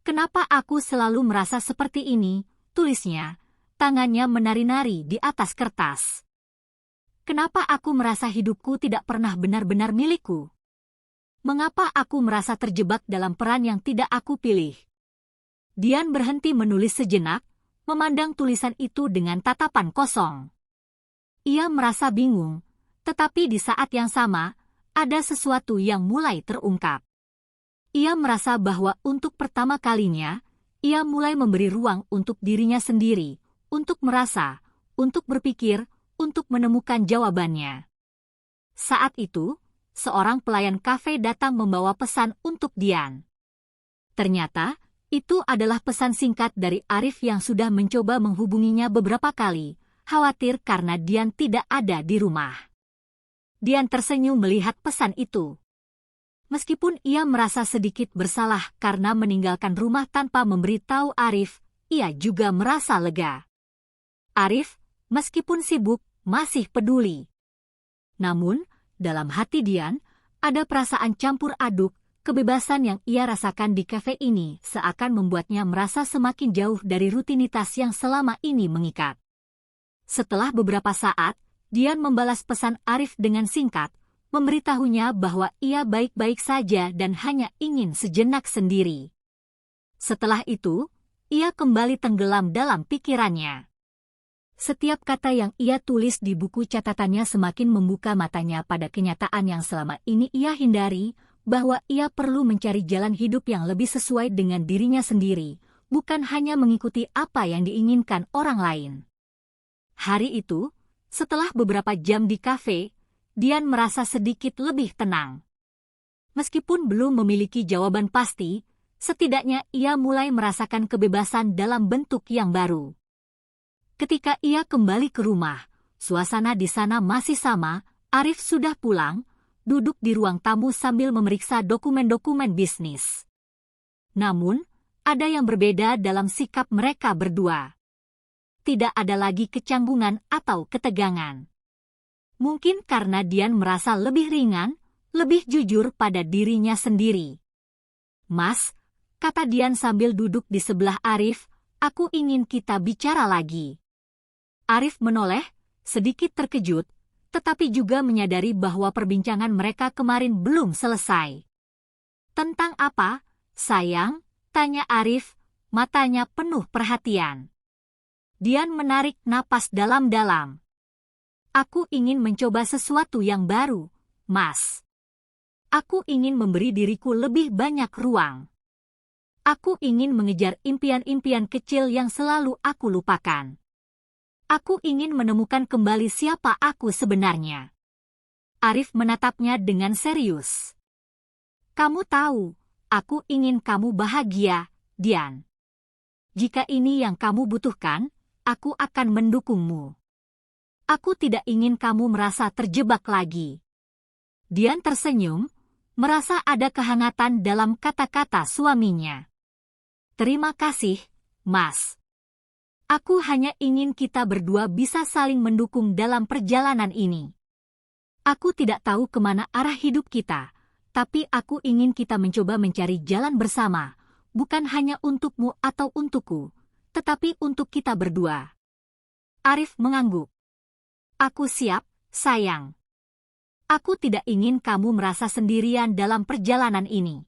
"Kenapa aku selalu merasa seperti ini?" tulisnya. Tangannya menari-nari di atas kertas. "Kenapa aku merasa hidupku tidak pernah benar-benar milikku? Mengapa aku merasa terjebak dalam peran yang tidak aku pilih?" Dian berhenti menulis sejenak, memandang tulisan itu dengan tatapan kosong. Ia merasa bingung, tetapi di saat yang sama, ada sesuatu yang mulai terungkap. Ia merasa bahwa untuk pertama kalinya, ia mulai memberi ruang untuk dirinya sendiri, untuk merasa, untuk berpikir, untuk menemukan jawabannya. Saat itu, seorang pelayan kafe datang membawa pesan untuk Dian. Ternyata, itu adalah pesan singkat dari Arif yang sudah mencoba menghubunginya beberapa kali, khawatir karena Dian tidak ada di rumah. Dian tersenyum melihat pesan itu. Meskipun ia merasa sedikit bersalah karena meninggalkan rumah tanpa memberitahu Arif, ia juga merasa lega. Arif, meskipun sibuk, masih peduli. Namun, dalam hati Dian, ada perasaan campur aduk, Kebebasan yang ia rasakan di kafe ini seakan membuatnya merasa semakin jauh dari rutinitas yang selama ini mengikat. Setelah beberapa saat, Dian membalas pesan Arif dengan singkat, memberitahunya bahwa ia baik-baik saja dan hanya ingin sejenak sendiri. Setelah itu, ia kembali tenggelam dalam pikirannya. Setiap kata yang ia tulis di buku catatannya semakin membuka matanya pada kenyataan yang selama ini ia hindari, bahwa ia perlu mencari jalan hidup yang lebih sesuai dengan dirinya sendiri, bukan hanya mengikuti apa yang diinginkan orang lain. Hari itu, setelah beberapa jam di kafe, Dian merasa sedikit lebih tenang. Meskipun belum memiliki jawaban pasti, setidaknya ia mulai merasakan kebebasan dalam bentuk yang baru. Ketika ia kembali ke rumah, suasana di sana masih sama. Arif sudah pulang, duduk di ruang tamu sambil memeriksa dokumen-dokumen bisnis. Namun, ada yang berbeda dalam sikap mereka berdua. Tidak ada lagi kecanggungan atau ketegangan. Mungkin karena Dian merasa lebih ringan, lebih jujur pada dirinya sendiri. "Mas," kata Dian sambil duduk di sebelah Arif, "aku ingin kita bicara lagi." Arif menoleh, sedikit terkejut, tetapi juga menyadari bahwa perbincangan mereka kemarin belum selesai. "Tentang apa, sayang?" tanya Arif, matanya penuh perhatian. Dian menarik napas dalam-dalam. "Aku ingin mencoba sesuatu yang baru, Mas. Aku ingin memberi diriku lebih banyak ruang. Aku ingin mengejar impian-impian kecil yang selalu aku lupakan. Aku ingin menemukan kembali siapa aku sebenarnya." Arif menatapnya dengan serius. "Kamu tahu, aku ingin kamu bahagia, Dian. Jika ini yang kamu butuhkan, aku akan mendukungmu. Aku tidak ingin kamu merasa terjebak lagi." Dian tersenyum, merasa ada kehangatan dalam kata-kata suaminya. "Terima kasih, Mas. Aku hanya ingin kita berdua bisa saling mendukung dalam perjalanan ini. Aku tidak tahu kemana arah hidup kita, tapi aku ingin kita mencoba mencari jalan bersama, bukan hanya untukmu atau untukku, tetapi untuk kita berdua." Arif mengangguk. "Aku siap, sayang. Aku tidak ingin kamu merasa sendirian dalam perjalanan ini."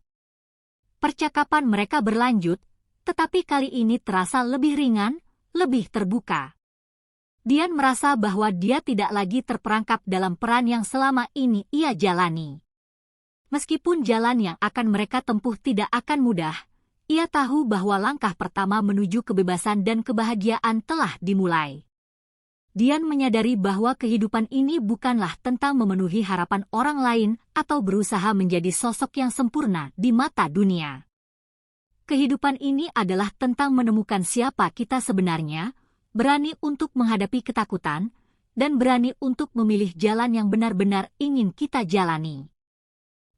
Percakapan mereka berlanjut, tetapi kali ini terasa lebih ringan, lebih terbuka. Dian merasa bahwa dia tidak lagi terperangkap dalam peran yang selama ini ia jalani. Meskipun jalan yang akan mereka tempuh tidak akan mudah, ia tahu bahwa langkah pertama menuju kebebasan dan kebahagiaan telah dimulai. Dian menyadari bahwa kehidupan ini bukanlah tentang memenuhi harapan orang lain atau berusaha menjadi sosok yang sempurna di mata dunia. Kehidupan ini adalah tentang menemukan siapa kita sebenarnya, berani untuk menghadapi ketakutan, dan berani untuk memilih jalan yang benar-benar ingin kita jalani.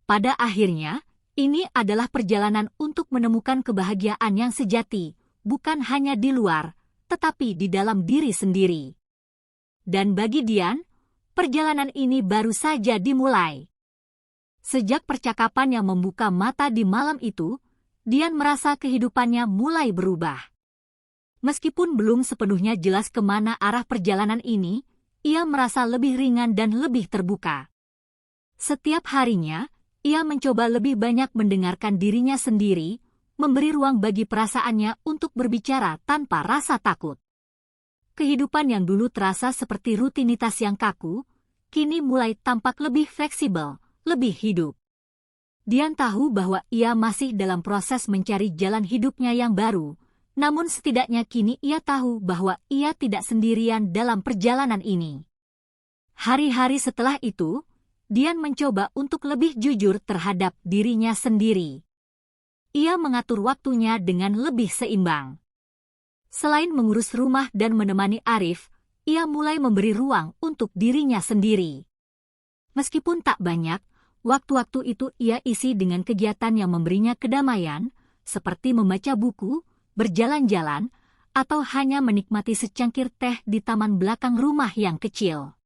Pada akhirnya, ini adalah perjalanan untuk menemukan kebahagiaan yang sejati, bukan hanya di luar, tetapi di dalam diri sendiri. Dan bagi Dian, perjalanan ini baru saja dimulai. Sejak percakapan yang membuka mata di malam itu, Dian merasa kehidupannya mulai berubah. Meskipun belum sepenuhnya jelas kemana arah perjalanan ini, ia merasa lebih ringan dan lebih terbuka. Setiap harinya, ia mencoba lebih banyak mendengarkan dirinya sendiri, memberi ruang bagi perasaannya untuk berbicara tanpa rasa takut. Kehidupan yang dulu terasa seperti rutinitas yang kaku, kini mulai tampak lebih fleksibel, lebih hidup. Dian tahu bahwa ia masih dalam proses mencari jalan hidupnya yang baru, namun setidaknya kini ia tahu bahwa ia tidak sendirian dalam perjalanan ini. Hari-hari setelah itu, Dian mencoba untuk lebih jujur terhadap dirinya sendiri. Ia mengatur waktunya dengan lebih seimbang. Selain mengurus rumah dan menemani Arif, ia mulai memberi ruang untuk dirinya sendiri. Meskipun tak banyak, waktu-waktu itu ia isi dengan kegiatan yang memberinya kedamaian, seperti membaca buku, berjalan-jalan, atau hanya menikmati secangkir teh di taman belakang rumah yang kecil.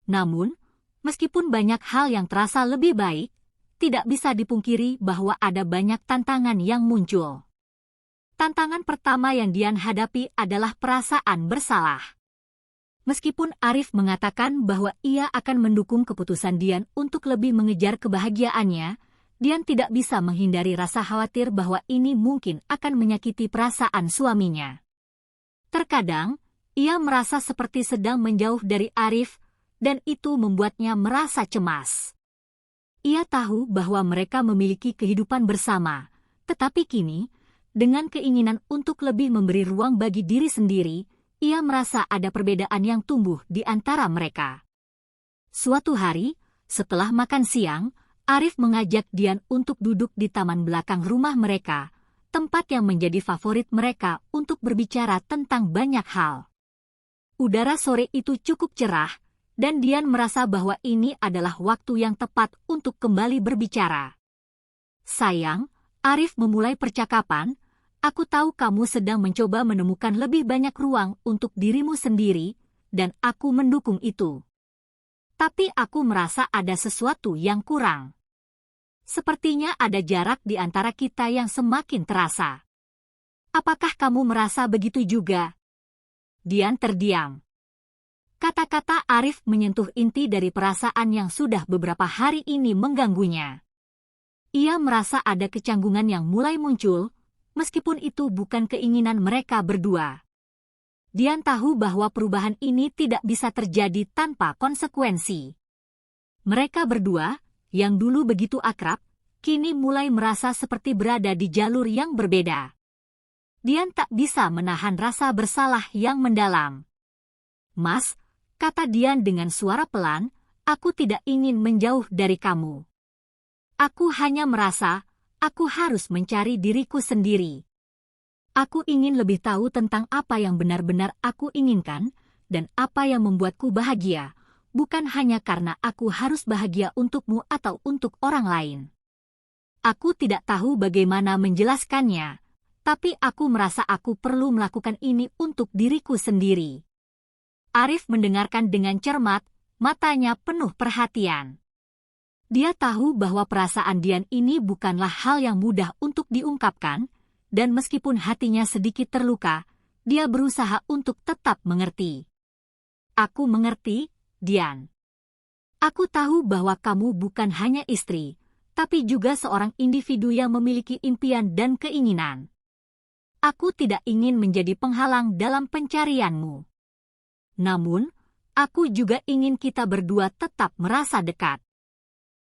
Namun, meskipun banyak hal yang terasa lebih baik, tidak bisa dipungkiri bahwa ada banyak tantangan yang muncul. Tantangan pertama yang Dian hadapi adalah perasaan bersalah. Meskipun Arif mengatakan bahwa ia akan mendukung keputusan Dian untuk lebih mengejar kebahagiaannya, Dian tidak bisa menghindari rasa khawatir bahwa ini mungkin akan menyakiti perasaan suaminya. Terkadang, ia merasa seperti sedang menjauh dari Arif, dan itu membuatnya merasa cemas. Ia tahu bahwa mereka memiliki kehidupan bersama, tetapi kini, dengan keinginan untuk lebih memberi ruang bagi diri sendiri, ia merasa ada perbedaan yang tumbuh di antara mereka. Suatu hari, setelah makan siang, Arif mengajak Dian untuk duduk di taman belakang rumah mereka, tempat yang menjadi favorit mereka untuk berbicara tentang banyak hal. Udara sore itu cukup cerah, dan Dian merasa bahwa ini adalah waktu yang tepat untuk kembali berbicara. "Sayang," Arif memulai percakapan, "aku tahu kamu sedang mencoba menemukan lebih banyak ruang untuk dirimu sendiri, dan aku mendukung itu. Tapi aku merasa ada sesuatu yang kurang. Sepertinya ada jarak di antara kita yang semakin terasa. Apakah kamu merasa begitu juga?" Dian terdiam. Kata-kata Arif menyentuh inti dari perasaan yang sudah beberapa hari ini mengganggunya. Ia merasa ada kecanggungan yang mulai muncul, meskipun itu bukan keinginan mereka berdua. Dian tahu bahwa perubahan ini tidak bisa terjadi tanpa konsekuensi. Mereka berdua, yang dulu begitu akrab, kini mulai merasa seperti berada di jalur yang berbeda. Dian tak bisa menahan rasa bersalah yang mendalam. "Mas," kata Dian dengan suara pelan, "aku tidak ingin menjauh dari kamu. Aku hanya merasa, aku harus mencari diriku sendiri. Aku ingin lebih tahu tentang apa yang benar-benar aku inginkan, dan apa yang membuatku bahagia, bukan hanya karena aku harus bahagia untukmu atau untuk orang lain. Aku tidak tahu bagaimana menjelaskannya, tapi aku merasa aku perlu melakukan ini untuk diriku sendiri." Arif mendengarkan dengan cermat, matanya penuh perhatian. Dia tahu bahwa perasaan Dian ini bukanlah hal yang mudah untuk diungkapkan, dan meskipun hatinya sedikit terluka, dia berusaha untuk tetap mengerti. "Aku mengerti, Dian. Aku tahu bahwa kamu bukan hanya istri, tapi juga seorang individu yang memiliki impian dan keinginan. Aku tidak ingin menjadi penghalang dalam pencarianmu. Namun, aku juga ingin kita berdua tetap merasa dekat.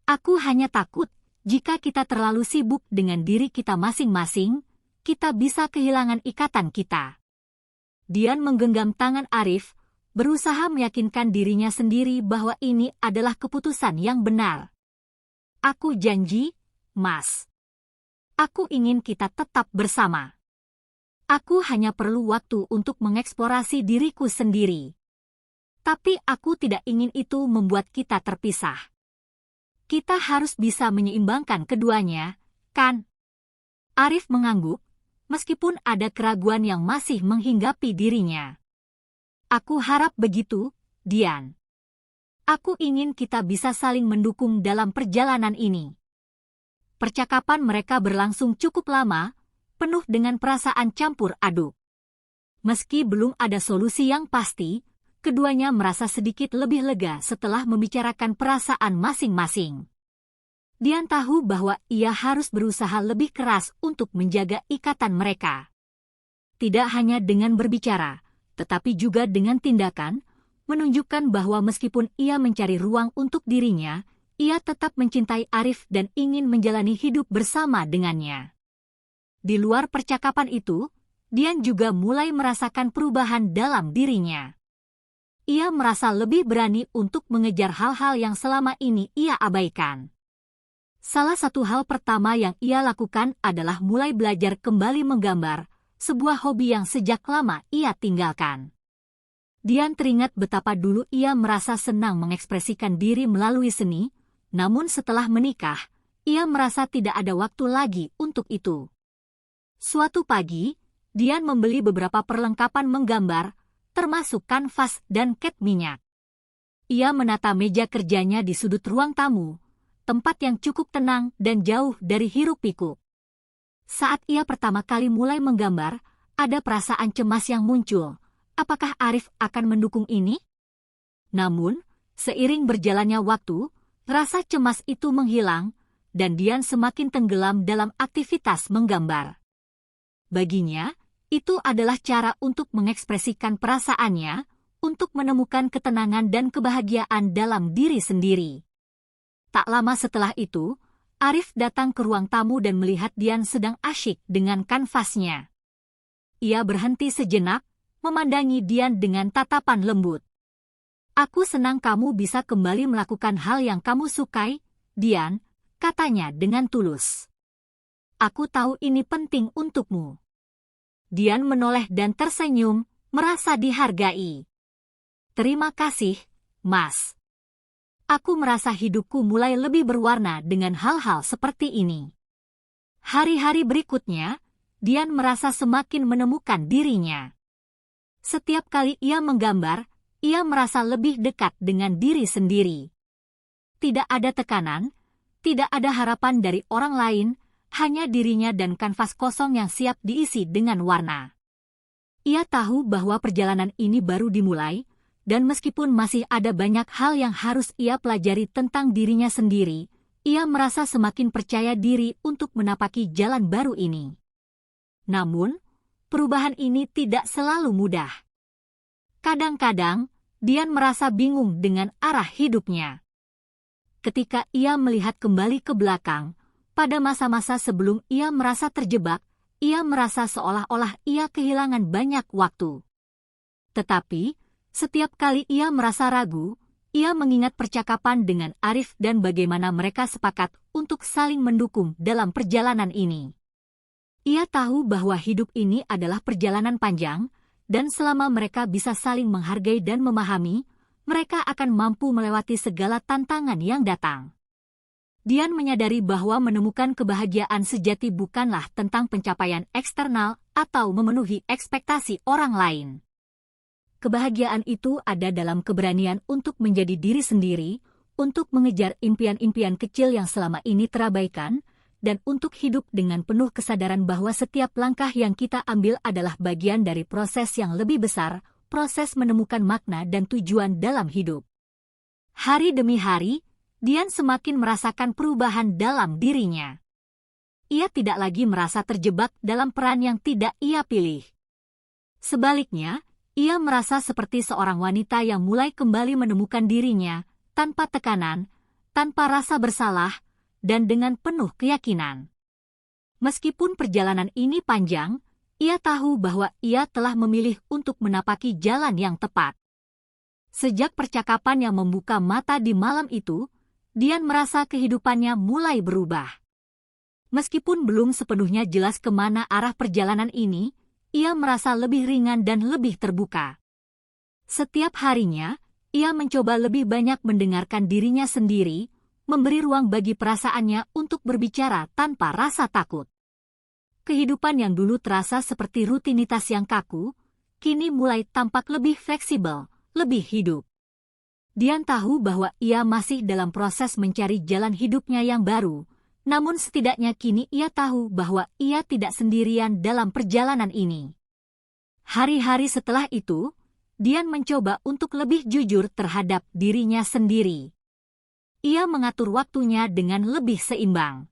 Aku hanya takut, jika kita terlalu sibuk dengan diri kita masing-masing, kita bisa kehilangan ikatan kita." Dian menggenggam tangan Arif, berusaha meyakinkan dirinya sendiri bahwa ini adalah keputusan yang benar. "Aku janji, Mas. Aku ingin kita tetap bersama. Aku hanya perlu waktu untuk mengeksplorasi diriku sendiri. Tapi aku tidak ingin itu membuat kita terpisah. Kita harus bisa menyeimbangkan keduanya, kan?" Arif mengangguk, meskipun ada keraguan yang masih menghinggapi dirinya. "Aku harap begitu, Dian. Aku ingin kita bisa saling mendukung dalam perjalanan ini." Percakapan mereka berlangsung cukup lama, penuh dengan perasaan campur aduk. Meski belum ada solusi yang pasti, keduanya merasa sedikit lebih lega setelah membicarakan perasaan masing-masing. Dian tahu bahwa ia harus berusaha lebih keras untuk menjaga ikatan mereka. Tidak hanya dengan berbicara, tetapi juga dengan tindakan, menunjukkan bahwa meskipun ia mencari ruang untuk dirinya, ia tetap mencintai Arif dan ingin menjalani hidup bersama dengannya. Di luar percakapan itu, Dian juga mulai merasakan perubahan dalam dirinya. Ia merasa lebih berani untuk mengejar hal-hal yang selama ini ia abaikan. Salah satu hal pertama yang ia lakukan adalah mulai belajar kembali menggambar, sebuah hobi yang sejak lama ia tinggalkan. Dian teringat betapa dulu ia merasa senang mengekspresikan diri melalui seni, namun setelah menikah, ia merasa tidak ada waktu lagi untuk itu. Suatu pagi, Dian membeli beberapa perlengkapan menggambar, termasuk kanvas dan cat minyak. Ia menata meja kerjanya di sudut ruang tamu, tempat yang cukup tenang dan jauh dari hiruk-pikuk. Saat ia pertama kali mulai menggambar, ada perasaan cemas yang muncul. Apakah Arif akan mendukung ini? Namun, seiring berjalannya waktu, rasa cemas itu menghilang, dan Dian semakin tenggelam dalam aktivitas menggambar. Baginya, itu adalah cara untuk mengekspresikan perasaannya, untuk menemukan ketenangan dan kebahagiaan dalam diri sendiri. Tak lama setelah itu, Arif datang ke ruang tamu dan melihat Dian sedang asyik dengan kanvasnya. Ia berhenti sejenak, memandangi Dian dengan tatapan lembut. "Aku senang kamu bisa kembali melakukan hal yang kamu sukai, Dian," katanya dengan tulus. "Aku tahu ini penting untukmu." Dian menoleh dan tersenyum, merasa dihargai. "Terima kasih, Mas. Aku merasa hidupku mulai lebih berwarna dengan hal-hal seperti ini." Hari-hari berikutnya, Dian merasa semakin menemukan dirinya. Setiap kali ia menggambar, ia merasa lebih dekat dengan diri sendiri. Tidak ada tekanan, tidak ada harapan dari orang lain, hanya dirinya dan kanvas kosong yang siap diisi dengan warna. Ia tahu bahwa perjalanan ini baru dimulai, dan meskipun masih ada banyak hal yang harus ia pelajari tentang dirinya sendiri, ia merasa semakin percaya diri untuk menapaki jalan baru ini. Namun, perubahan ini tidak selalu mudah. Kadang-kadang, Dian merasa bingung dengan arah hidupnya. Ketika ia melihat kembali ke belakang, pada masa-masa sebelum ia merasa terjebak, ia merasa seolah-olah ia kehilangan banyak waktu. Tetapi, setiap kali ia merasa ragu, ia mengingat percakapan dengan Arif dan bagaimana mereka sepakat untuk saling mendukung dalam perjalanan ini. Ia tahu bahwa hidup ini adalah perjalanan panjang, dan selama mereka bisa saling menghargai dan memahami, mereka akan mampu melewati segala tantangan yang datang. Dian menyadari bahwa menemukan kebahagiaan sejati bukanlah tentang pencapaian eksternal atau memenuhi ekspektasi orang lain. Kebahagiaan itu ada dalam keberanian untuk menjadi diri sendiri, untuk mengejar impian-impian kecil yang selama ini terabaikan, dan untuk hidup dengan penuh kesadaran bahwa setiap langkah yang kita ambil adalah bagian dari proses yang lebih besar, proses menemukan makna dan tujuan dalam hidup. Hari demi hari, Dian semakin merasakan perubahan dalam dirinya. Ia tidak lagi merasa terjebak dalam peran yang tidak ia pilih. Sebaliknya, ia merasa seperti seorang wanita yang mulai kembali menemukan dirinya, tanpa tekanan, tanpa rasa bersalah, dan dengan penuh keyakinan. Meskipun perjalanan ini panjang, ia tahu bahwa ia telah memilih untuk menapaki jalan yang tepat. Sejak percakapan yang membuka mata di malam itu, Dian merasa kehidupannya mulai berubah. Meskipun belum sepenuhnya jelas kemana arah perjalanan ini, ia merasa lebih ringan dan lebih terbuka. Setiap harinya, ia mencoba lebih banyak mendengarkan dirinya sendiri, memberi ruang bagi perasaannya untuk berbicara tanpa rasa takut. Kehidupan yang dulu terasa seperti rutinitas yang kaku, kini mulai tampak lebih fleksibel, lebih hidup. Dian tahu bahwa ia masih dalam proses mencari jalan hidupnya yang baru, namun setidaknya kini ia tahu bahwa ia tidak sendirian dalam perjalanan ini. Hari-hari setelah itu, Dian mencoba untuk lebih jujur terhadap dirinya sendiri. Ia mengatur waktunya dengan lebih seimbang.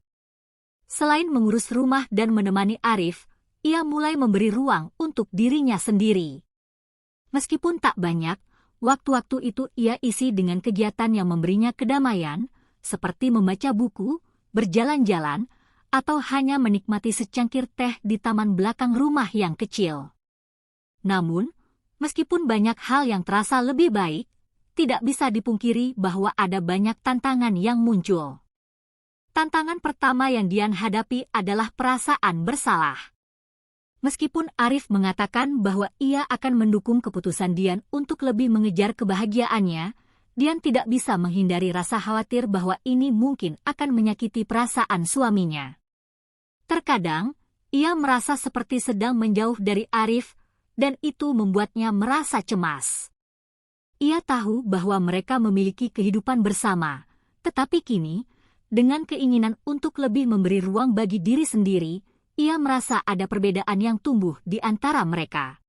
Selain mengurus rumah dan menemani Arif, ia mulai memberi ruang untuk dirinya sendiri. Meskipun tak banyak, waktu-waktu itu ia isi dengan kegiatan yang memberinya kedamaian, seperti membaca buku, berjalan-jalan, atau hanya menikmati secangkir teh di taman belakang rumah yang kecil. Namun, meskipun banyak hal yang terasa lebih baik, tidak bisa dipungkiri bahwa ada banyak tantangan yang muncul. Tantangan pertama yang Dian hadapi adalah perasaan bersalah. Meskipun Arif mengatakan bahwa ia akan mendukung keputusan Dian untuk lebih mengejar kebahagiaannya, Dian tidak bisa menghindari rasa khawatir bahwa ini mungkin akan menyakiti perasaan suaminya. Terkadang, ia merasa seperti sedang menjauh dari Arif, dan itu membuatnya merasa cemas. Ia tahu bahwa mereka memiliki kehidupan bersama, tetapi kini, dengan keinginan untuk lebih memberi ruang bagi diri sendiri, ia merasa ada perbedaan yang tumbuh di antara mereka.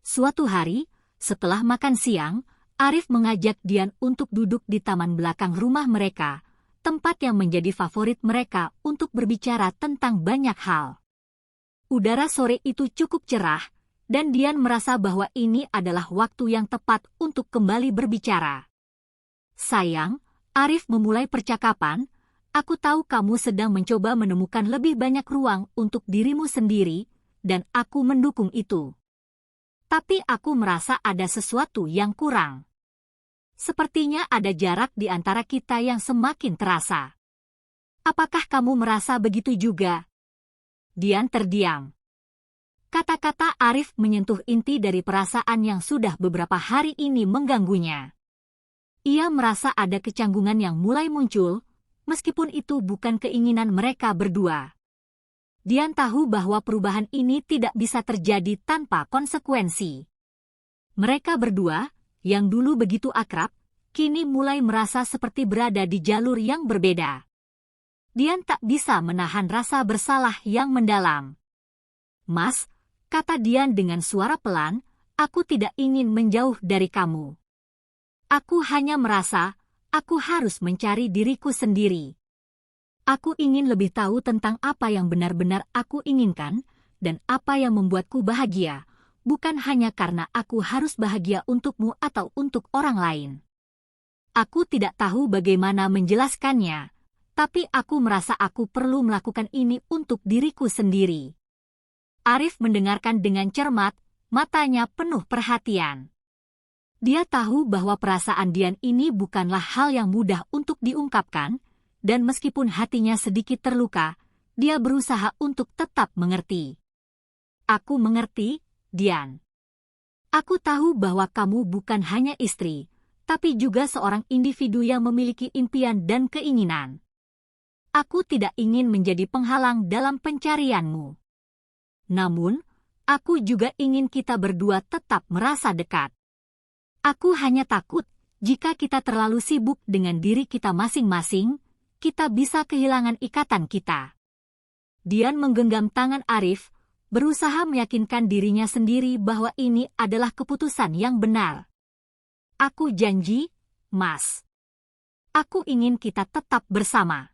Suatu hari, setelah makan siang, Arif mengajak Dian untuk duduk di taman belakang rumah mereka, tempat yang menjadi favorit mereka untuk berbicara tentang banyak hal. Udara sore itu cukup cerah, dan Dian merasa bahwa ini adalah waktu yang tepat untuk kembali berbicara. Sayang, Arif memulai percakapan, aku tahu kamu sedang mencoba menemukan lebih banyak ruang untuk dirimu sendiri, dan aku mendukung itu. Tapi aku merasa ada sesuatu yang kurang. Sepertinya ada jarak di antara kita yang semakin terasa. Apakah kamu merasa begitu juga? Dian terdiam. Kata-kata Arif menyentuh inti dari perasaan yang sudah beberapa hari ini mengganggunya. Ia merasa ada kecanggungan yang mulai muncul, meskipun itu bukan keinginan mereka berdua. Dian tahu bahwa perubahan ini tidak bisa terjadi tanpa konsekuensi. Mereka berdua, yang dulu begitu akrab, kini mulai merasa seperti berada di jalur yang berbeda. Dian tak bisa menahan rasa bersalah yang mendalam. Mas, kata Dian dengan suara pelan, aku tidak ingin menjauh dari kamu. Aku hanya merasa, aku harus mencari diriku sendiri. Aku ingin lebih tahu tentang apa yang benar-benar aku inginkan, dan apa yang membuatku bahagia, bukan hanya karena aku harus bahagia untukmu atau untuk orang lain. Aku tidak tahu bagaimana menjelaskannya, tapi aku merasa aku perlu melakukan ini untuk diriku sendiri. Arif mendengarkan dengan cermat, matanya penuh perhatian. Dia tahu bahwa perasaan Dian ini bukanlah hal yang mudah untuk diungkapkan, dan meskipun hatinya sedikit terluka, dia berusaha untuk tetap mengerti. Aku mengerti, Dian. Aku tahu bahwa kamu bukan hanya istri, tapi juga seorang individu yang memiliki impian dan keinginan. Aku tidak ingin menjadi penghalang dalam pencarianmu. Namun, aku juga ingin kita berdua tetap merasa dekat. Aku hanya takut, jika kita terlalu sibuk dengan diri kita masing-masing, kita bisa kehilangan ikatan kita. Dian menggenggam tangan Arif, berusaha meyakinkan dirinya sendiri bahwa ini adalah keputusan yang benar. Aku janji, Mas. Aku ingin kita tetap bersama.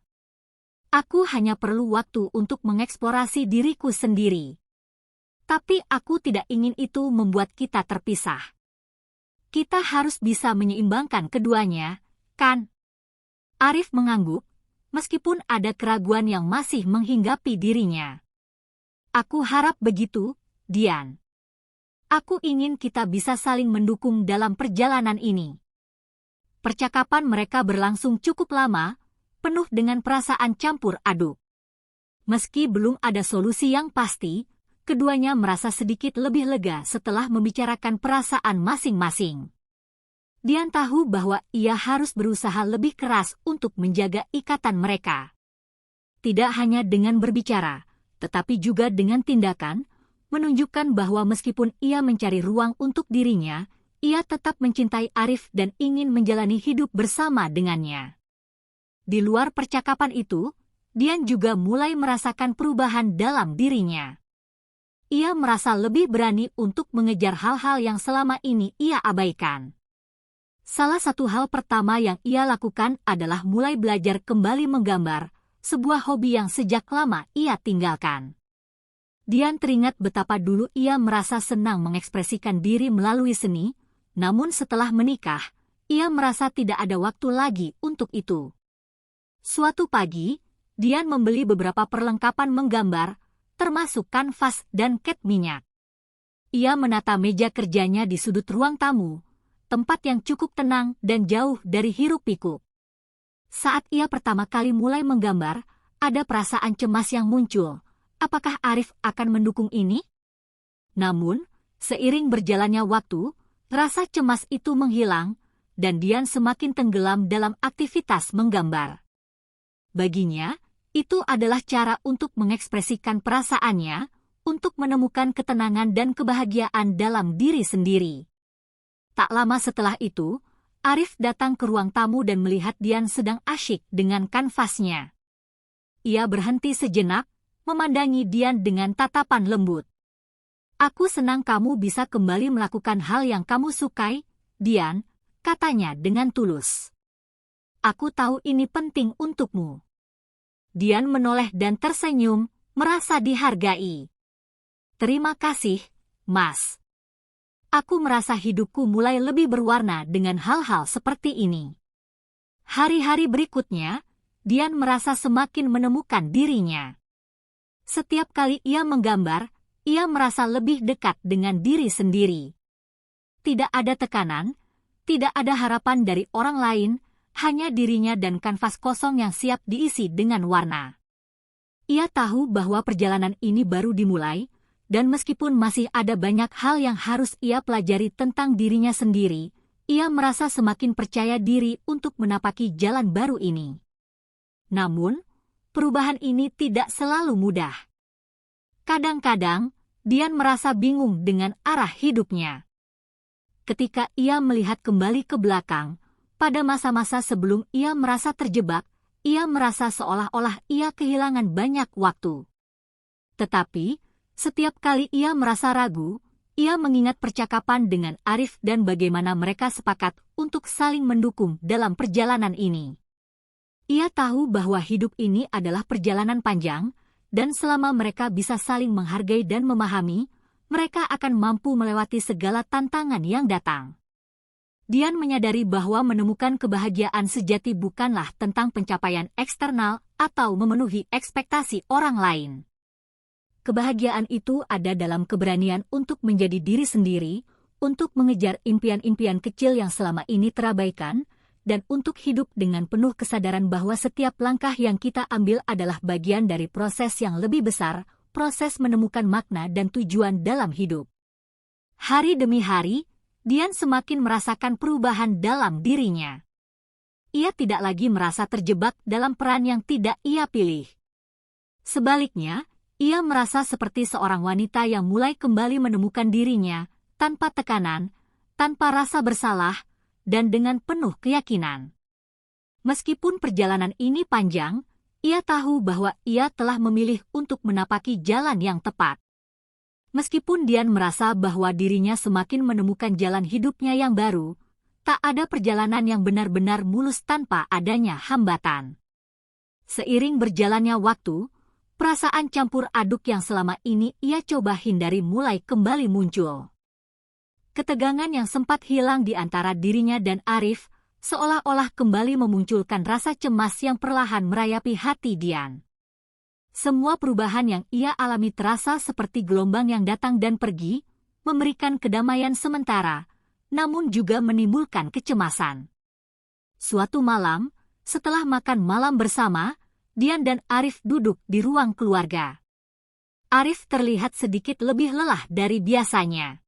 Aku hanya perlu waktu untuk mengeksplorasi diriku sendiri. Tapi aku tidak ingin itu membuat kita terpisah. Kita harus bisa menyeimbangkan keduanya, kan? Arif mengangguk, meskipun ada keraguan yang masih menghinggapi dirinya. Aku harap begitu, Dian. Aku ingin kita bisa saling mendukung dalam perjalanan ini. Percakapan mereka berlangsung cukup lama, penuh dengan perasaan campur aduk. Meski belum ada solusi yang pasti, keduanya merasa sedikit lebih lega setelah membicarakan perasaan masing-masing. Dian tahu bahwa ia harus berusaha lebih keras untuk menjaga ikatan mereka. Tidak hanya dengan berbicara, tetapi juga dengan tindakan, menunjukkan bahwa meskipun ia mencari ruang untuk dirinya, ia tetap mencintai Arif dan ingin menjalani hidup bersama dengannya. Di luar percakapan itu, Dian juga mulai merasakan perubahan dalam dirinya. Ia merasa lebih berani untuk mengejar hal-hal yang selama ini ia abaikan. Salah satu hal pertama yang ia lakukan adalah mulai belajar kembali menggambar, sebuah hobi yang sejak lama ia tinggalkan. Dian teringat betapa dulu ia merasa senang mengekspresikan diri melalui seni, namun setelah menikah, ia merasa tidak ada waktu lagi untuk itu. Suatu pagi, Dian membeli beberapa perlengkapan menggambar, termasuk kanvas dan cat minyak. Ia menata meja kerjanya di sudut ruang tamu, tempat yang cukup tenang dan jauh dari hiruk-pikuk. Saat ia pertama kali mulai menggambar, ada perasaan cemas yang muncul. Apakah Arif akan mendukung ini? Namun, seiring berjalannya waktu, rasa cemas itu menghilang, dan Dian semakin tenggelam dalam aktivitas menggambar. Baginya, itu adalah cara untuk mengekspresikan perasaannya, untuk menemukan ketenangan dan kebahagiaan dalam diri sendiri. Tak lama setelah itu, Arif datang ke ruang tamu dan melihat Dian sedang asyik dengan kanvasnya. Ia berhenti sejenak, memandangi Dian dengan tatapan lembut. "Aku senang kamu bisa kembali melakukan hal yang kamu sukai, Dian," katanya dengan tulus. "Aku tahu ini penting untukmu." Dian menoleh dan tersenyum, merasa dihargai. "Terima kasih, Mas. Aku merasa hidupku mulai lebih berwarna dengan hal-hal seperti ini." Hari-hari berikutnya, Dian merasa semakin menemukan dirinya. Setiap kali ia menggambar, ia merasa lebih dekat dengan diri sendiri. Tidak ada tekanan, tidak ada harapan dari orang lain, hanya dirinya dan kanvas kosong yang siap diisi dengan warna. Ia tahu bahwa perjalanan ini baru dimulai, dan meskipun masih ada banyak hal yang harus ia pelajari tentang dirinya sendiri, ia merasa semakin percaya diri untuk menapaki jalan baru ini. Namun, perubahan ini tidak selalu mudah. Kadang-kadang, Dian merasa bingung dengan arah hidupnya. Ketika ia melihat kembali ke belakang, pada masa-masa sebelum ia merasa terjebak, ia merasa seolah-olah ia kehilangan banyak waktu. Tetapi, setiap kali ia merasa ragu, ia mengingat percakapan dengan Arif dan bagaimana mereka sepakat untuk saling mendukung dalam perjalanan ini. Ia tahu bahwa hidup ini adalah perjalanan panjang, dan selama mereka bisa saling menghargai dan memahami, mereka akan mampu melewati segala tantangan yang datang. Dian menyadari bahwa menemukan kebahagiaan sejati bukanlah tentang pencapaian eksternal atau memenuhi ekspektasi orang lain. Kebahagiaan itu ada dalam keberanian untuk menjadi diri sendiri, untuk mengejar impian-impian kecil yang selama ini terabaikan, dan untuk hidup dengan penuh kesadaran bahwa setiap langkah yang kita ambil adalah bagian dari proses yang lebih besar, proses menemukan makna dan tujuan dalam hidup. Hari demi hari, Dian semakin merasakan perubahan dalam dirinya. Ia tidak lagi merasa terjebak dalam peran yang tidak ia pilih. Sebaliknya, ia merasa seperti seorang wanita yang mulai kembali menemukan dirinya, tanpa tekanan, tanpa rasa bersalah, dan dengan penuh keyakinan. Meskipun perjalanan ini panjang, ia tahu bahwa ia telah memilih untuk menapaki jalan yang tepat. Meskipun Dian merasa bahwa dirinya semakin menemukan jalan hidupnya yang baru, tak ada perjalanan yang benar-benar mulus tanpa adanya hambatan. Seiring berjalannya waktu, perasaan campur aduk yang selama ini ia coba hindari mulai kembali muncul. Ketegangan yang sempat hilang di antara dirinya dan Arif, seolah-olah kembali memunculkan rasa cemas yang perlahan merayapi hati Dian. Semua perubahan yang ia alami terasa seperti gelombang yang datang dan pergi, memberikan kedamaian sementara, namun juga menimbulkan kecemasan. Suatu malam, setelah makan malam bersama, Dian dan Arif duduk di ruang keluarga. Arif terlihat sedikit lebih lelah dari biasanya.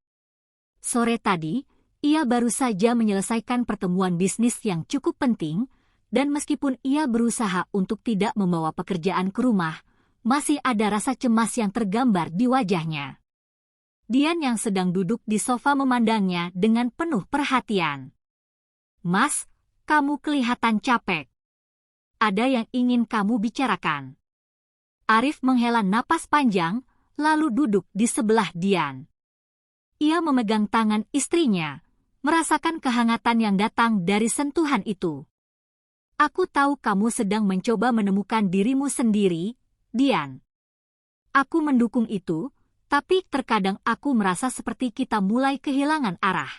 Sore tadi, ia baru saja menyelesaikan pertemuan bisnis yang cukup penting, dan meskipun ia berusaha untuk tidak membawa pekerjaan ke rumah, masih ada rasa cemas yang tergambar di wajahnya. Dian yang sedang duduk di sofa memandangnya dengan penuh perhatian. "Mas, kamu kelihatan capek. Ada yang ingin kamu bicarakan?" Arif menghela napas panjang, lalu duduk di sebelah Dian. Ia memegang tangan istrinya, merasakan kehangatan yang datang dari sentuhan itu. "Aku tahu kamu sedang mencoba menemukan dirimu sendiri, Dian. Aku mendukung itu, tapi terkadang aku merasa seperti kita mulai kehilangan arah.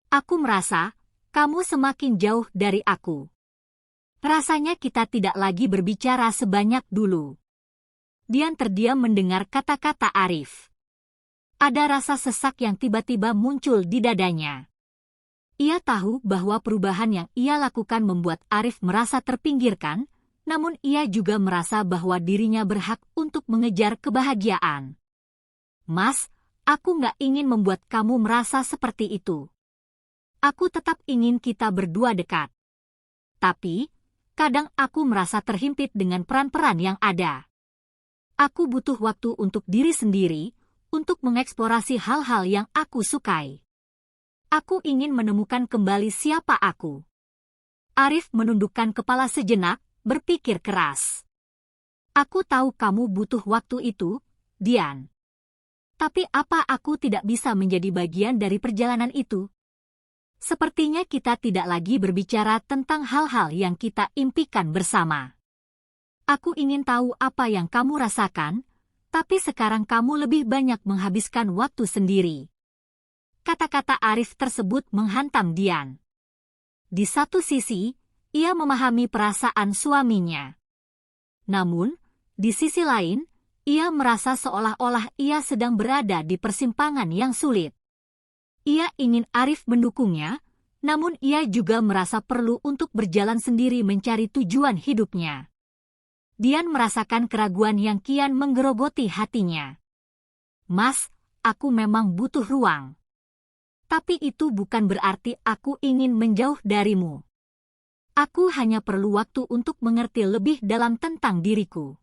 Aku merasa kamu semakin jauh dari aku. Rasanya kita tidak lagi berbicara sebanyak dulu." Dian terdiam mendengar kata-kata Arif. Ada rasa sesak yang tiba-tiba muncul di dadanya. Ia tahu bahwa perubahan yang ia lakukan membuat Arif merasa terpinggirkan, namun ia juga merasa bahwa dirinya berhak untuk mengejar kebahagiaan. "Mas, aku nggak ingin membuat kamu merasa seperti itu. Aku tetap ingin kita berdua dekat. Tapi, kadang aku merasa terhimpit dengan peran-peran yang ada. Aku butuh waktu untuk diri sendiri, untuk mengeksplorasi hal-hal yang aku sukai." Aku ingin menemukan kembali siapa aku. Arif menundukkan kepala sejenak, berpikir keras. Aku tahu kamu butuh waktu itu, Dian. Tapi apa aku tidak bisa menjadi bagian dari perjalanan itu? Sepertinya kita tidak lagi berbicara tentang hal-hal yang kita impikan bersama. Aku ingin tahu apa yang kamu rasakan, tapi sekarang kamu lebih banyak menghabiskan waktu sendiri. Kata-kata Arif tersebut menghantam Dian. Di satu sisi, ia memahami perasaan suaminya. Namun, di sisi lain, ia merasa seolah-olah ia sedang berada di persimpangan yang sulit. Ia ingin Arif mendukungnya, namun ia juga merasa perlu untuk berjalan sendiri mencari tujuan hidupnya. Dian merasakan keraguan yang kian menggerogoti hatinya. Mas, aku memang butuh ruang. Tapi itu bukan berarti aku ingin menjauh darimu. Aku hanya perlu waktu untuk mengerti lebih dalam tentang diriku.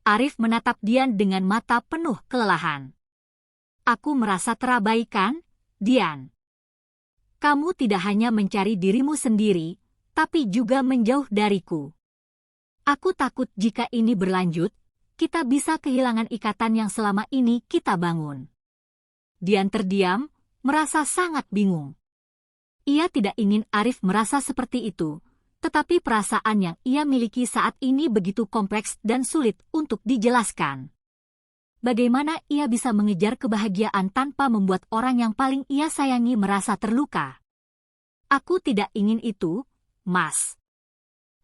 Arif menatap Dian dengan mata penuh kelelahan. Aku merasa terabaikan, Dian. Kamu tidak hanya mencari dirimu sendiri, tapi juga menjauh dariku. Aku takut jika ini berlanjut, kita bisa kehilangan ikatan yang selama ini kita bangun. Dian terdiam, merasa sangat bingung. Ia tidak ingin Arif merasa seperti itu, tetapi perasaan yang ia miliki saat ini begitu kompleks dan sulit untuk dijelaskan. Bagaimana ia bisa mengejar kebahagiaan tanpa membuat orang yang paling ia sayangi merasa terluka? Aku tidak ingin itu, Mas.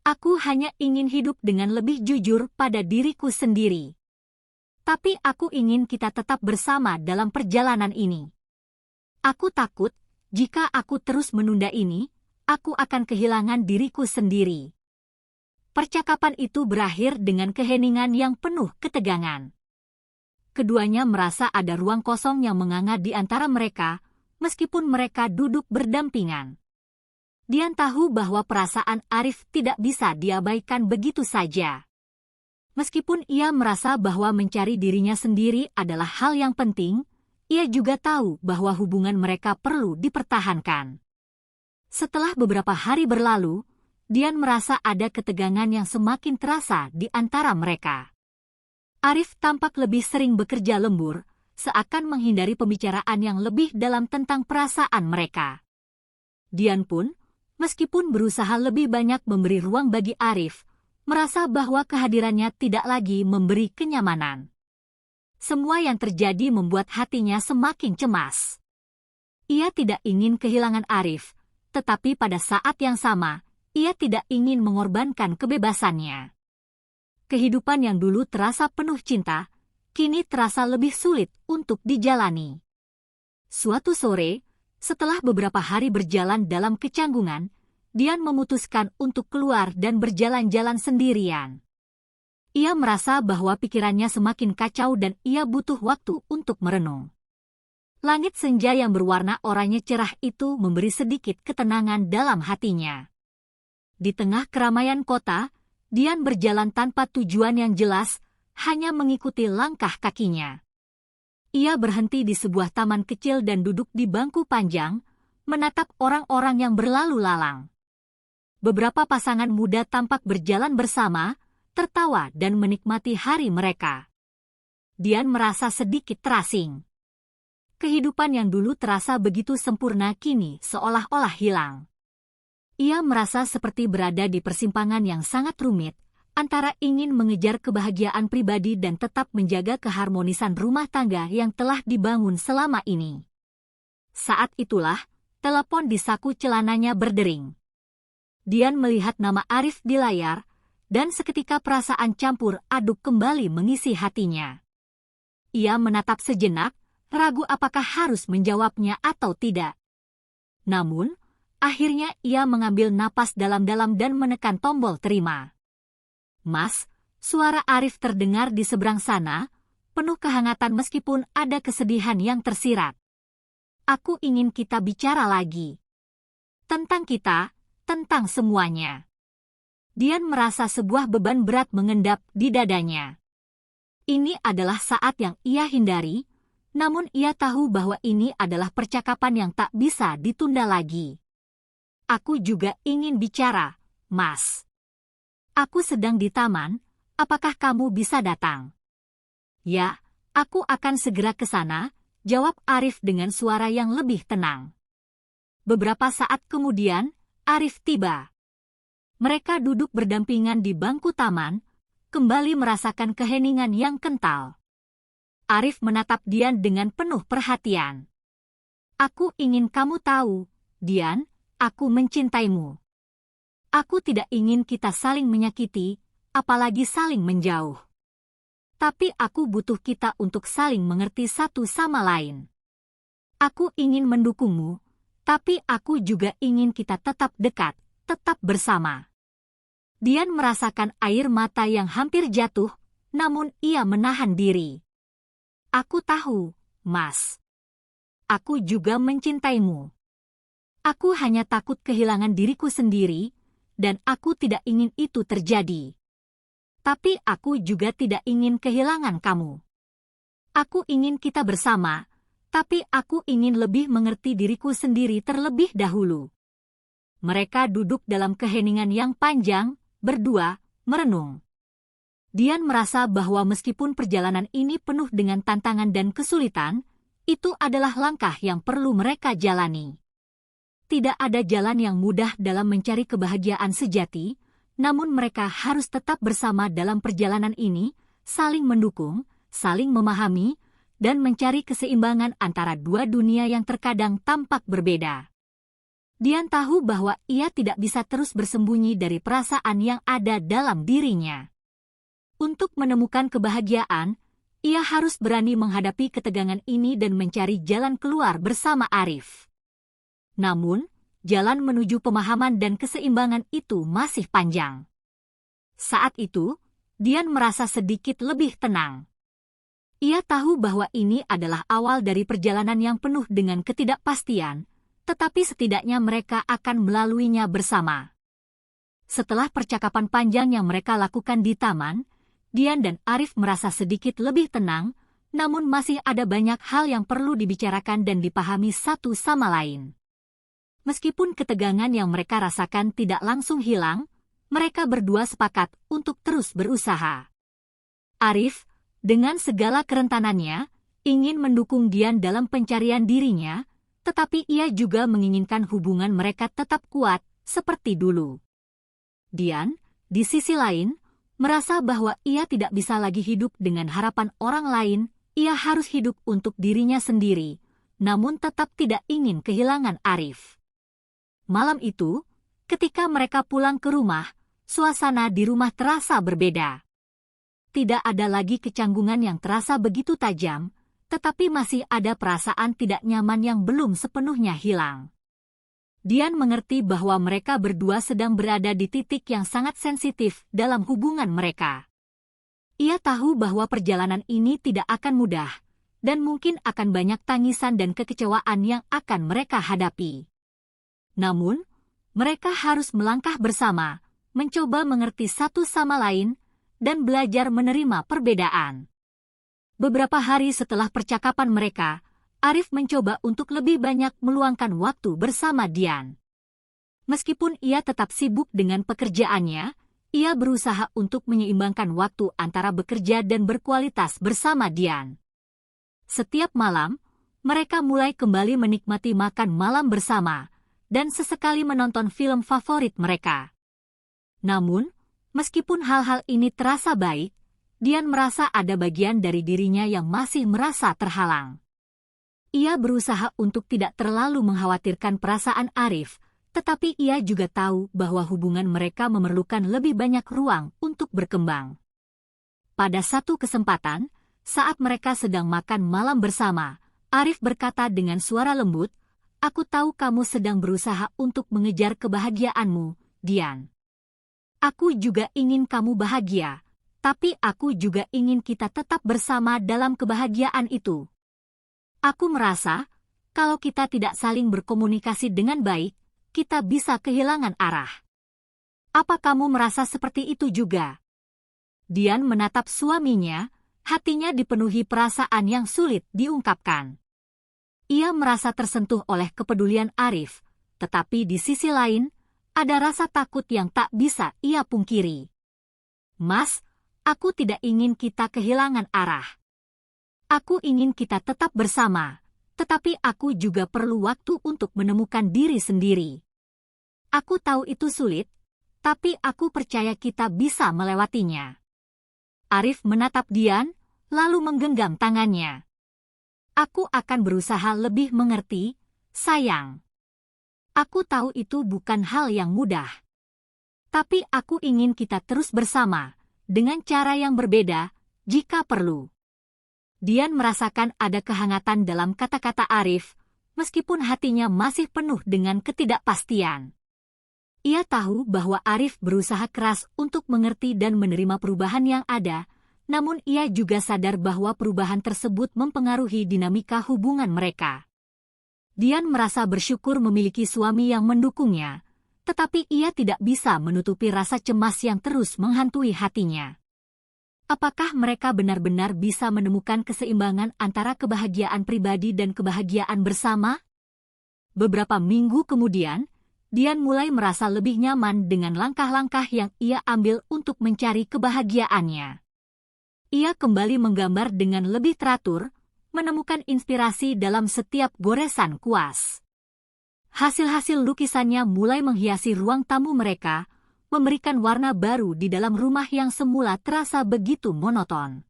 Aku hanya ingin hidup dengan lebih jujur pada diriku sendiri. Tapi aku ingin kita tetap bersama dalam perjalanan ini. Aku takut, jika aku terus menunda ini, aku akan kehilangan diriku sendiri. Percakapan itu berakhir dengan keheningan yang penuh ketegangan. Keduanya merasa ada ruang kosong yang menganga di antara mereka, meskipun mereka duduk berdampingan. Dian tahu bahwa perasaan Arif tidak bisa diabaikan begitu saja. Meskipun ia merasa bahwa mencari dirinya sendiri adalah hal yang penting, ia juga tahu bahwa hubungan mereka perlu dipertahankan. Setelah beberapa hari berlalu, Dian merasa ada ketegangan yang semakin terasa di antara mereka. Arif tampak lebih sering bekerja lembur, seakan menghindari pembicaraan yang lebih dalam tentang perasaan mereka. Dian pun, meskipun berusaha lebih banyak memberi ruang bagi Arif, merasa bahwa kehadirannya tidak lagi memberi kenyamanan. Semua yang terjadi membuat hatinya semakin cemas. Ia tidak ingin kehilangan Arif, tetapi pada saat yang sama, ia tidak ingin mengorbankan kebebasannya. Kehidupan yang dulu terasa penuh cinta, kini terasa lebih sulit untuk dijalani. Suatu sore, setelah beberapa hari berjalan dalam kecanggungan, Dian memutuskan untuk keluar dan berjalan-jalan sendirian. Ia merasa bahwa pikirannya semakin kacau dan ia butuh waktu untuk merenung. Langit senja yang berwarna oranye cerah itu memberi sedikit ketenangan dalam hatinya. Di tengah keramaian kota, Dian berjalan tanpa tujuan yang jelas, hanya mengikuti langkah kakinya. Ia berhenti di sebuah taman kecil dan duduk di bangku panjang, menatap orang-orang yang berlalu lalang. Beberapa pasangan muda tampak berjalan bersama, tertawa dan menikmati hari mereka. Dian merasa sedikit terasing. Kehidupan yang dulu terasa begitu sempurna kini seolah-olah hilang. Ia merasa seperti berada di persimpangan yang sangat rumit, antara ingin mengejar kebahagiaan pribadi dan tetap menjaga keharmonisan rumah tangga yang telah dibangun selama ini. Saat itulah, telepon di saku celananya berdering. Dian melihat nama Arif di layar, dan seketika perasaan campur aduk kembali mengisi hatinya. Ia menatap sejenak, ragu apakah harus menjawabnya atau tidak. Namun, akhirnya ia mengambil napas dalam-dalam dan menekan tombol terima. Mas, suara Arif terdengar di seberang sana, penuh kehangatan meskipun ada kesedihan yang tersirat. Aku ingin kita bicara lagi. Tentang kita, tentang semuanya. Dian merasa sebuah beban berat mengendap di dadanya. Ini adalah saat yang ia hindari, Namun ia tahu bahwa ini adalah percakapan yang tak bisa ditunda lagi. Aku juga ingin bicara, Mas. Aku sedang di taman, apakah kamu bisa datang? Ya, aku akan segera ke sana, jawab Arif dengan suara yang lebih tenang. Beberapa saat kemudian, Arif tiba. Mereka duduk berdampingan di bangku taman, kembali merasakan keheningan yang kental. Arif menatap Dian dengan penuh perhatian. Aku ingin kamu tahu, Dian, aku mencintaimu. Aku tidak ingin kita saling menyakiti, apalagi saling menjauh. Tapi aku butuh kita untuk saling mengerti satu sama lain. Aku ingin mendukungmu, tapi aku juga ingin kita tetap dekat, tetap bersama. Dian merasakan air mata yang hampir jatuh, namun ia menahan diri. Aku tahu, Mas. Aku juga mencintaimu. Aku hanya takut kehilangan diriku sendiri, dan aku tidak ingin itu terjadi. Tapi aku juga tidak ingin kehilangan kamu. Aku ingin kita bersama, tapi aku ingin lebih mengerti diriku sendiri terlebih dahulu. Mereka duduk dalam keheningan yang panjang, berdua, merenung. Dian merasa bahwa meskipun perjalanan ini penuh dengan tantangan dan kesulitan, itu adalah langkah yang perlu mereka jalani. Tidak ada jalan yang mudah dalam mencari kebahagiaan sejati, namun mereka harus tetap bersama dalam perjalanan ini, saling mendukung, saling memahami, dan mencari keseimbangan antara dua dunia yang terkadang tampak berbeda. Dian tahu bahwa ia tidak bisa terus bersembunyi dari perasaan yang ada dalam dirinya. Untuk menemukan kebahagiaan, ia harus berani menghadapi ketegangan ini dan mencari jalan keluar bersama Arif. Namun, jalan menuju pemahaman dan keseimbangan itu masih panjang. Saat itu, Dian merasa sedikit lebih tenang. Ia tahu bahwa ini adalah awal dari perjalanan yang penuh dengan ketidakpastian, tetapi setidaknya mereka akan melaluinya bersama. Setelah percakapan panjang yang mereka lakukan di taman, Dian dan Arif merasa sedikit lebih tenang, namun masih ada banyak hal yang perlu dibicarakan dan dipahami satu sama lain. Meskipun ketegangan yang mereka rasakan tidak langsung hilang, mereka berdua sepakat untuk terus berusaha. Arif, dengan segala kerentanannya, ingin mendukung Dian dalam pencarian dirinya, tetapi ia juga menginginkan hubungan mereka tetap kuat, seperti dulu. Dian, di sisi lain, merasa bahwa ia tidak bisa lagi hidup dengan harapan orang lain, ia harus hidup untuk dirinya sendiri, namun tetap tidak ingin kehilangan Arif. Malam itu, ketika mereka pulang ke rumah, suasana di rumah terasa berbeda. Tidak ada lagi kecanggungan yang terasa begitu tajam, tetapi masih ada perasaan tidak nyaman yang belum sepenuhnya hilang. Dian mengerti bahwa mereka berdua sedang berada di titik yang sangat sensitif dalam hubungan mereka. Ia tahu bahwa perjalanan ini tidak akan mudah, dan mungkin akan banyak tangisan dan kekecewaan yang akan mereka hadapi. Namun, mereka harus melangkah bersama, mencoba mengerti satu sama lain, dan belajar menerima perbedaan. Beberapa hari setelah percakapan mereka, Arif mencoba untuk lebih banyak meluangkan waktu bersama Dian. Meskipun ia tetap sibuk dengan pekerjaannya, ia berusaha untuk menyeimbangkan waktu antara bekerja dan berkualitas bersama Dian. Setiap malam, mereka mulai kembali menikmati makan malam bersama, dan sesekali menonton film favorit mereka. Namun, meskipun hal-hal ini terasa baik, Dian merasa ada bagian dari dirinya yang masih merasa terhalang. Ia berusaha untuk tidak terlalu mengkhawatirkan perasaan Arif, tetapi ia juga tahu bahwa hubungan mereka memerlukan lebih banyak ruang untuk berkembang. Pada satu kesempatan, saat mereka sedang makan malam bersama, Arif berkata dengan suara lembut, "Aku tahu kamu sedang berusaha untuk mengejar kebahagiaanmu, Dian. Aku juga ingin kamu bahagia, tapi aku juga ingin kita tetap bersama dalam kebahagiaan itu. Aku merasa, kalau kita tidak saling berkomunikasi dengan baik, kita bisa kehilangan arah. Apa kamu merasa seperti itu juga?" Dian menatap suaminya, Hatinya dipenuhi perasaan yang sulit diungkapkan. Ia merasa tersentuh oleh kepedulian Arif, tetapi di sisi lain, ada rasa takut yang tak bisa ia pungkiri. Mas, aku tidak ingin kita kehilangan arah. Aku ingin kita tetap bersama, tetapi aku juga perlu waktu untuk menemukan diri sendiri. Aku tahu itu sulit, tapi aku percaya kita bisa melewatinya. Arif menatap Dian, lalu menggenggam tangannya. Aku akan berusaha lebih mengerti, sayang. Aku tahu itu bukan hal yang mudah. Tapi aku ingin kita terus bersama, dengan cara yang berbeda, jika perlu. Dian merasakan ada kehangatan dalam kata-kata Arif, meskipun hatinya masih penuh dengan ketidakpastian. Ia tahu bahwa Arif berusaha keras untuk mengerti dan menerima perubahan yang ada, namun ia juga sadar bahwa perubahan tersebut mempengaruhi dinamika hubungan mereka. Dian merasa bersyukur memiliki suami yang mendukungnya, tetapi ia tidak bisa menutupi rasa cemas yang terus menghantui hatinya. Apakah mereka benar-benar bisa menemukan keseimbangan antara kebahagiaan pribadi dan kebahagiaan bersama? Beberapa minggu kemudian, Dian mulai merasa lebih nyaman dengan langkah-langkah yang ia ambil untuk mencari kebahagiaannya. Ia kembali menggambar dengan lebih teratur, menemukan inspirasi dalam setiap goresan kuas. Hasil-hasil lukisannya mulai menghiasi ruang tamu mereka, memberikan warna baru di dalam rumah yang semula terasa begitu monoton.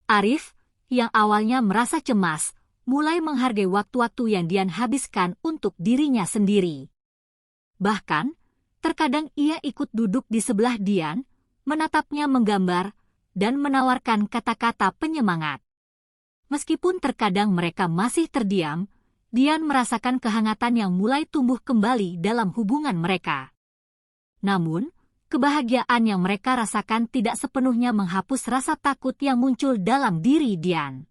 Arif, yang awalnya merasa cemas, mulai menghargai waktu-waktu yang Dian habiskan untuk dirinya sendiri. Bahkan, terkadang ia ikut duduk di sebelah Dian, menatapnya menggambar, dan menawarkan kata-kata penyemangat. Meskipun terkadang mereka masih terdiam, Dian merasakan kehangatan yang mulai tumbuh kembali dalam hubungan mereka. Namun, kebahagiaan yang mereka rasakan tidak sepenuhnya menghapus rasa takut yang muncul dalam diri Dian.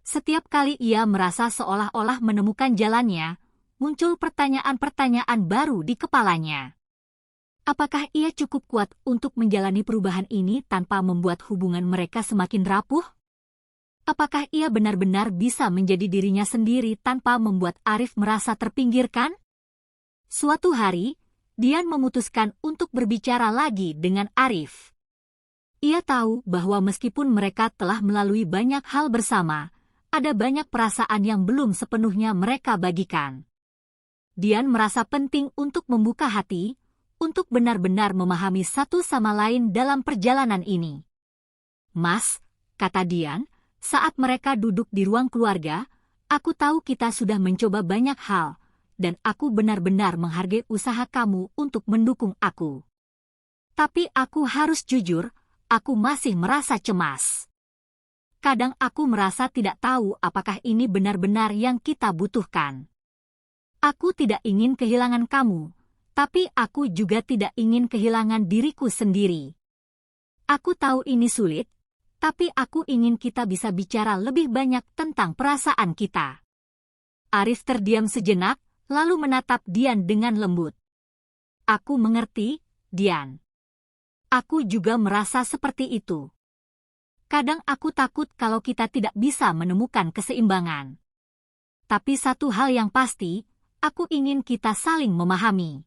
Setiap kali ia merasa seolah-olah menemukan jalannya, muncul pertanyaan-pertanyaan baru di kepalanya. Apakah ia cukup kuat untuk menjalani perubahan ini tanpa membuat hubungan mereka semakin rapuh? Apakah ia benar-benar bisa menjadi dirinya sendiri tanpa membuat Arif merasa terpinggirkan? Suatu hari, Dian memutuskan untuk berbicara lagi dengan Arif. Ia tahu bahwa meskipun mereka telah melalui banyak hal bersama, ada banyak perasaan yang belum sepenuhnya mereka bagikan. Dian merasa penting untuk membuka hati, untuk benar-benar memahami satu sama lain dalam perjalanan ini. Mas, kata Dian, saat mereka duduk di ruang keluarga, aku tahu kita sudah mencoba banyak hal, dan aku benar-benar menghargai usaha kamu untuk mendukung aku. Tapi aku harus jujur, aku masih merasa cemas. Kadang aku merasa tidak tahu apakah ini benar-benar yang kita butuhkan. Aku tidak ingin kehilangan kamu, tapi aku juga tidak ingin kehilangan diriku sendiri. Aku tahu ini sulit, tapi aku ingin kita bisa bicara lebih banyak tentang perasaan kita. Arif terdiam sejenak, lalu menatap Dian dengan lembut. Aku mengerti, Dian. Aku juga merasa seperti itu. Kadang aku takut kalau kita tidak bisa menemukan keseimbangan. Tapi satu hal yang pasti, aku ingin kita saling memahami.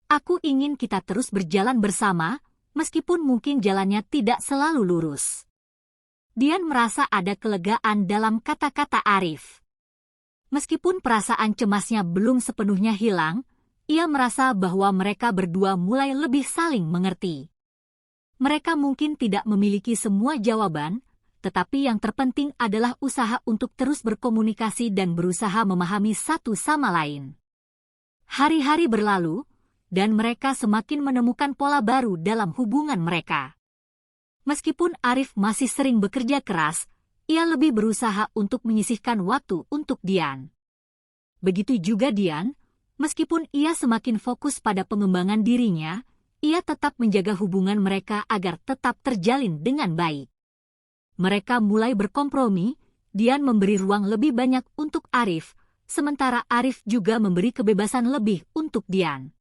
Aku ingin kita terus berjalan bersama, meskipun mungkin jalannya tidak selalu lurus. Dian merasa ada kelegaan dalam kata-kata Arif. Meskipun perasaan cemasnya belum sepenuhnya hilang, ia merasa bahwa mereka berdua mulai lebih saling mengerti. Mereka mungkin tidak memiliki semua jawaban, tetapi yang terpenting adalah usaha untuk terus berkomunikasi dan berusaha memahami satu sama lain. Hari-hari berlalu, dan mereka semakin menemukan pola baru dalam hubungan mereka. Meskipun Arif masih sering bekerja keras, ia lebih berusaha untuk menyisihkan waktu untuk Dian. Begitu juga Dian, meskipun ia semakin fokus pada pengembangan dirinya, ia tetap menjaga hubungan mereka agar tetap terjalin dengan baik. Mereka mulai berkompromi, Dian memberi ruang lebih banyak untuk Arif, sementara Arif juga memberi kebebasan lebih untuk Dian.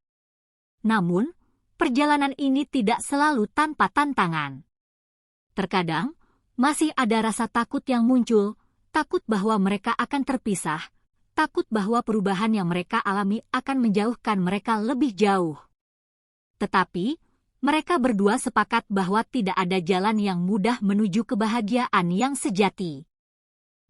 Namun, perjalanan ini tidak selalu tanpa tantangan. Terkadang, Masih ada rasa takut yang muncul, takut bahwa mereka akan terpisah, takut bahwa perubahan yang mereka alami akan menjauhkan mereka lebih jauh. Tetapi, mereka berdua sepakat bahwa tidak ada jalan yang mudah menuju kebahagiaan yang sejati.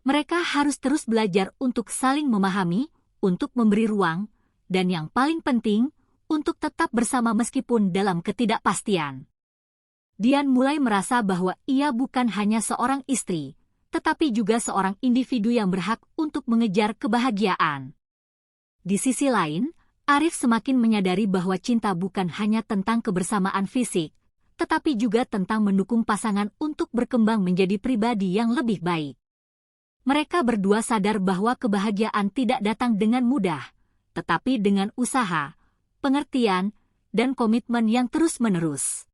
Mereka harus terus belajar untuk saling memahami, untuk memberi ruang, dan yang paling penting, untuk tetap bersama meskipun dalam ketidakpastian. Dian mulai merasa bahwa ia bukan hanya seorang istri, tetapi juga seorang individu yang berhak untuk mengejar kebahagiaan. Di sisi lain, Arif semakin menyadari bahwa cinta bukan hanya tentang kebersamaan fisik, tetapi juga tentang mendukung pasangan untuk berkembang menjadi pribadi yang lebih baik. Mereka berdua sadar bahwa kebahagiaan tidak datang dengan mudah, tetapi dengan usaha, pengertian, dan komitmen yang terus-menerus.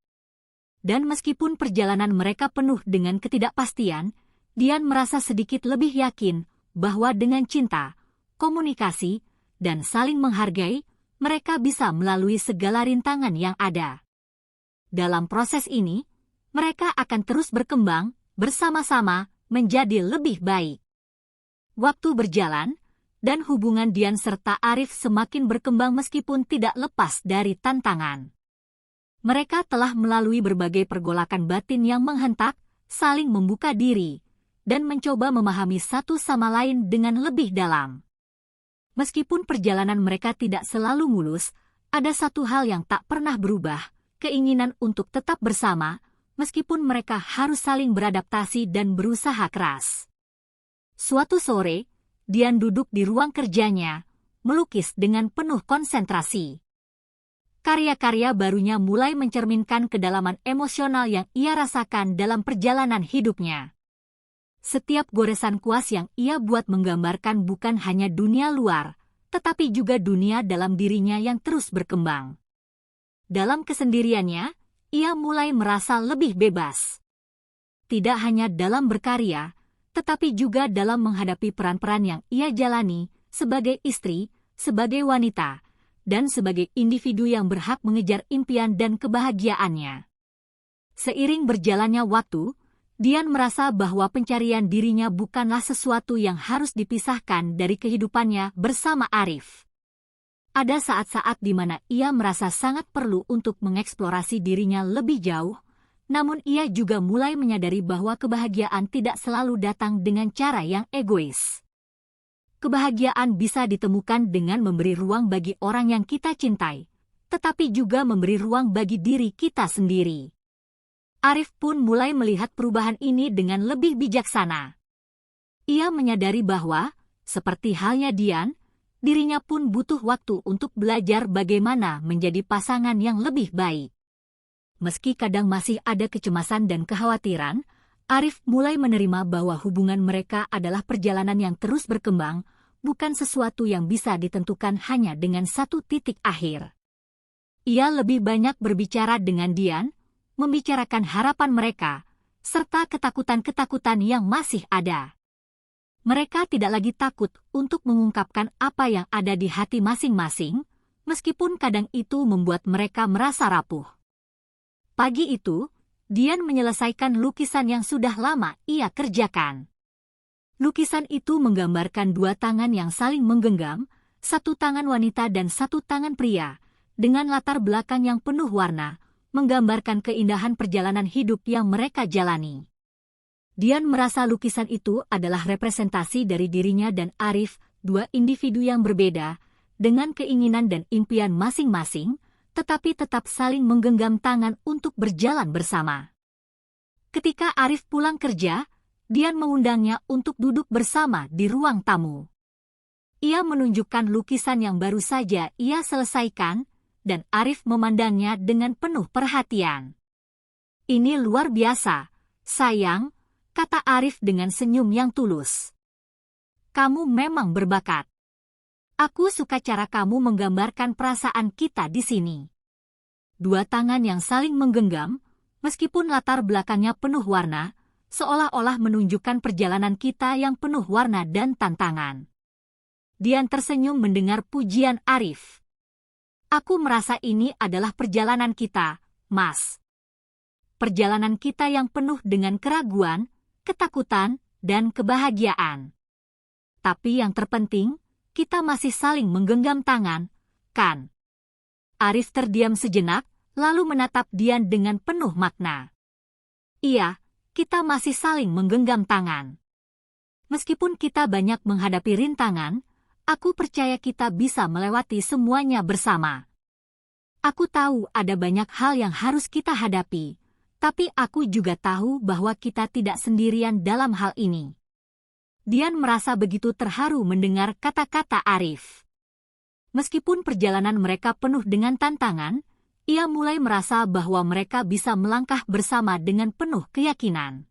Dan meskipun perjalanan mereka penuh dengan ketidakpastian, Dian merasa sedikit lebih yakin bahwa dengan cinta, komunikasi, dan saling menghargai, mereka bisa melalui segala rintangan yang ada. Dalam proses ini, mereka akan terus berkembang bersama-sama menjadi lebih baik. Waktu berjalan, dan hubungan Dian serta Arif semakin berkembang meskipun tidak lepas dari tantangan. Mereka telah melalui berbagai pergolakan batin yang menghentak, saling membuka diri, dan mencoba memahami satu sama lain dengan lebih dalam. Meskipun perjalanan mereka tidak selalu mulus, ada satu hal yang tak pernah berubah, keinginan untuk tetap bersama, meskipun mereka harus saling beradaptasi dan berusaha keras. Suatu sore, Dian duduk di ruang kerjanya, melukis dengan penuh konsentrasi. Karya-karya barunya mulai mencerminkan kedalaman emosional yang ia rasakan dalam perjalanan hidupnya. Setiap goresan kuas yang ia buat menggambarkan bukan hanya dunia luar, tetapi juga dunia dalam dirinya yang terus berkembang. Dalam kesendiriannya, ia mulai merasa lebih bebas. Tidak hanya dalam berkarya, tetapi juga dalam menghadapi peran-peran yang ia jalani sebagai istri, sebagai wanita, dan sebagai individu yang berhak mengejar impian dan kebahagiaannya. Seiring berjalannya waktu, Dian merasa bahwa pencarian dirinya bukanlah sesuatu yang harus dipisahkan dari kehidupannya bersama Arif. Ada saat-saat di mana ia merasa sangat perlu untuk mengeksplorasi dirinya lebih jauh, namun ia juga mulai menyadari bahwa kebahagiaan tidak selalu datang dengan cara yang egois. Kebahagiaan bisa ditemukan dengan memberi ruang bagi orang yang kita cintai, tetapi juga memberi ruang bagi diri kita sendiri. Arif pun mulai melihat perubahan ini dengan lebih bijaksana. Ia menyadari bahwa, seperti halnya Dian, dirinya pun butuh waktu untuk belajar bagaimana menjadi pasangan yang lebih baik. Meski kadang masih ada kecemasan dan kekhawatiran, Arif mulai menerima bahwa hubungan mereka adalah perjalanan yang terus berkembang, bukan sesuatu yang bisa ditentukan hanya dengan satu titik akhir. Ia lebih banyak berbicara dengan Dian, membicarakan harapan mereka, serta ketakutan-ketakutan yang masih ada. Mereka tidak lagi takut untuk mengungkapkan apa yang ada di hati masing-masing, meskipun kadang itu membuat mereka merasa rapuh. Pagi itu, Dian menyelesaikan lukisan yang sudah lama ia kerjakan. Lukisan itu menggambarkan dua tangan yang saling menggenggam, satu tangan wanita dan satu tangan pria, dengan latar belakang yang penuh warna, menggambarkan keindahan perjalanan hidup yang mereka jalani. Dian merasa lukisan itu adalah representasi dari dirinya dan Arif, dua individu yang berbeda, dengan keinginan dan impian masing-masing, tetapi tetap saling menggenggam tangan untuk berjalan bersama. Ketika Arif pulang kerja, Dian mengundangnya untuk duduk bersama di ruang tamu. Ia menunjukkan lukisan yang baru saja ia selesaikan, dan Arif memandangnya dengan penuh perhatian. "Ini luar biasa, sayang," kata Arif dengan senyum yang tulus. "Kamu memang berbakat. Aku suka cara kamu menggambarkan perasaan kita di sini." Dua tangan yang saling menggenggam, meskipun latar belakangnya penuh warna, seolah-olah menunjukkan perjalanan kita yang penuh warna dan tantangan. Dian tersenyum mendengar pujian Arif. "Aku merasa ini adalah perjalanan kita, Mas. Perjalanan kita yang penuh dengan keraguan, ketakutan, dan kebahagiaan. Tapi yang terpenting, kita masih saling menggenggam tangan, kan? Arif terdiam sejenak, lalu menatap Dian dengan penuh makna. Iya, kita masih saling menggenggam tangan. Meskipun kita banyak menghadapi rintangan, aku percaya kita bisa melewati semuanya bersama. Aku tahu ada banyak hal yang harus kita hadapi, tapi aku juga tahu bahwa kita tidak sendirian dalam hal ini. Dian merasa begitu terharu mendengar kata-kata Arif. Meskipun perjalanan mereka penuh dengan tantangan, ia mulai merasa bahwa mereka bisa melangkah bersama dengan penuh keyakinan.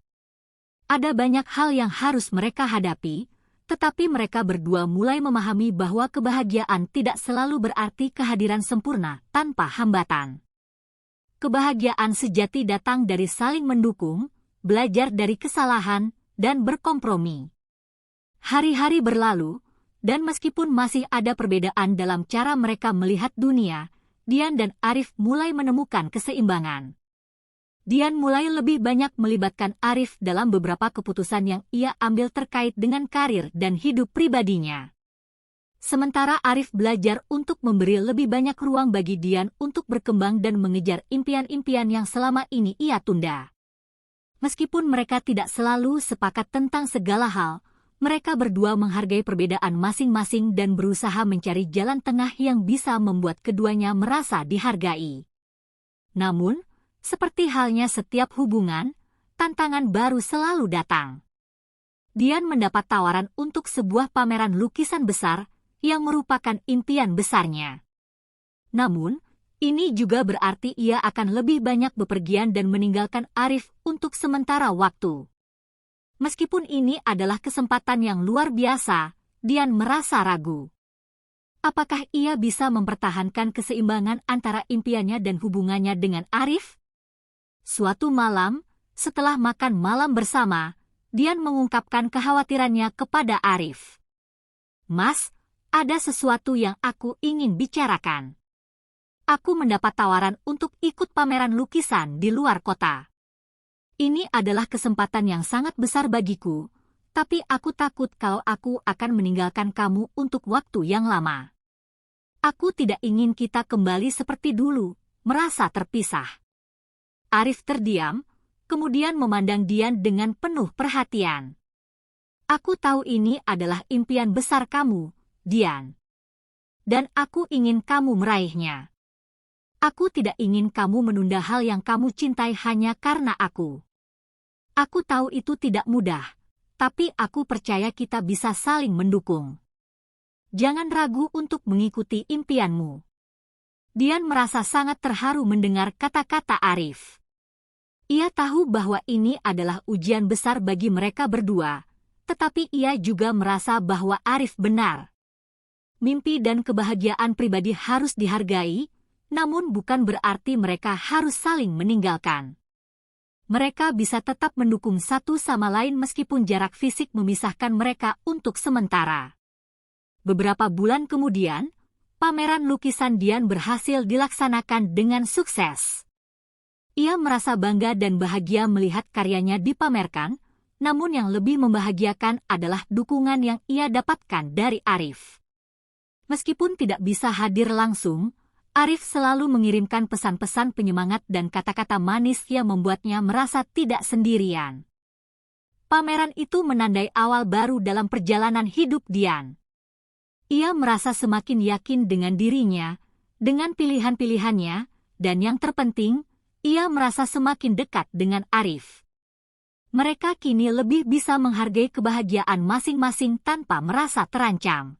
Ada banyak hal yang harus mereka hadapi, tetapi mereka berdua mulai memahami bahwa kebahagiaan tidak selalu berarti kehadiran sempurna tanpa hambatan. Kebahagiaan sejati datang dari saling mendukung, belajar dari kesalahan, dan berkompromi. Hari-hari berlalu, dan meskipun masih ada perbedaan dalam cara mereka melihat dunia, Dian dan Arif mulai menemukan keseimbangan. Dian mulai lebih banyak melibatkan Arif dalam beberapa keputusan yang ia ambil terkait dengan karir dan hidup pribadinya. Sementara Arif belajar untuk memberi lebih banyak ruang bagi Dian untuk berkembang dan mengejar impian-impian yang selama ini ia tunda. Meskipun mereka tidak selalu sepakat tentang segala hal, mereka berdua menghargai perbedaan masing-masing dan berusaha mencari jalan tengah yang bisa membuat keduanya merasa dihargai. Namun, seperti halnya setiap hubungan, tantangan baru selalu datang. Dian mendapat tawaran untuk sebuah pameran lukisan besar yang merupakan impian besarnya. Namun, ini juga berarti ia akan lebih banyak bepergian dan meninggalkan Arif untuk sementara waktu. Meskipun ini adalah kesempatan yang luar biasa, Dian merasa ragu. Apakah ia bisa mempertahankan keseimbangan antara impiannya dan hubungannya dengan Arif? Suatu malam, setelah makan malam bersama, Dian mengungkapkan kekhawatirannya kepada Arif. "Mas, ada sesuatu yang aku ingin bicarakan. Aku mendapat tawaran untuk ikut pameran lukisan di luar kota. Ini adalah kesempatan yang sangat besar bagiku, tapi aku takut kalau aku akan meninggalkan kamu untuk waktu yang lama. Aku tidak ingin kita kembali seperti dulu, merasa terpisah." Arif terdiam, kemudian memandang Dian dengan penuh perhatian. "Aku tahu ini adalah impian besar kamu, Dian. Dan aku ingin kamu meraihnya. Aku tidak ingin kamu menunda hal yang kamu cintai hanya karena aku. Aku tahu itu tidak mudah, tapi aku percaya kita bisa saling mendukung. Jangan ragu untuk mengikuti impianmu." Dian merasa sangat terharu mendengar kata-kata Arif. Ia tahu bahwa ini adalah ujian besar bagi mereka berdua, tetapi ia juga merasa bahwa Arif benar. Mimpi dan kebahagiaan pribadi harus dihargai, namun bukan berarti mereka harus saling meninggalkan. Mereka bisa tetap mendukung satu sama lain meskipun jarak fisik memisahkan mereka untuk sementara. Beberapa bulan kemudian, pameran lukisan Dian berhasil dilaksanakan dengan sukses. Ia merasa bangga dan bahagia melihat karyanya dipamerkan, namun yang lebih membahagiakan adalah dukungan yang ia dapatkan dari Arif. Meskipun tidak bisa hadir langsung, Arif selalu mengirimkan pesan-pesan penyemangat dan kata-kata manis yang membuatnya merasa tidak sendirian. Pameran itu menandai awal baru dalam perjalanan hidup Dian. Ia merasa semakin yakin dengan dirinya, dengan pilihan-pilihannya, dan yang terpenting, ia merasa semakin dekat dengan Arif. Mereka kini lebih bisa menghargai kebahagiaan masing-masing tanpa merasa terancam.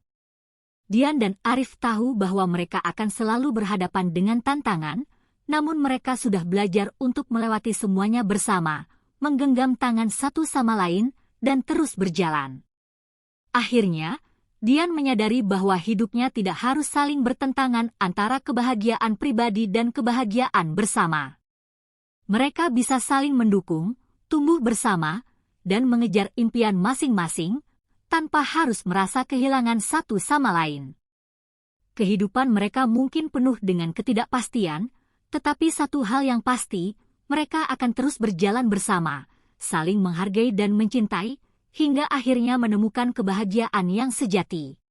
Dian dan Arif tahu bahwa mereka akan selalu berhadapan dengan tantangan, namun mereka sudah belajar untuk melewati semuanya bersama, menggenggam tangan satu sama lain, dan terus berjalan. Akhirnya, Dian menyadari bahwa hidupnya tidak harus saling bertentangan antara kebahagiaan pribadi dan kebahagiaan bersama. Mereka bisa saling mendukung, tumbuh bersama, dan mengejar impian masing-masing, tanpa harus merasa kehilangan satu sama lain. Kehidupan mereka mungkin penuh dengan ketidakpastian, tetapi satu hal yang pasti, mereka akan terus berjalan bersama, saling menghargai dan mencintai, hingga akhirnya menemukan kebahagiaan yang sejati.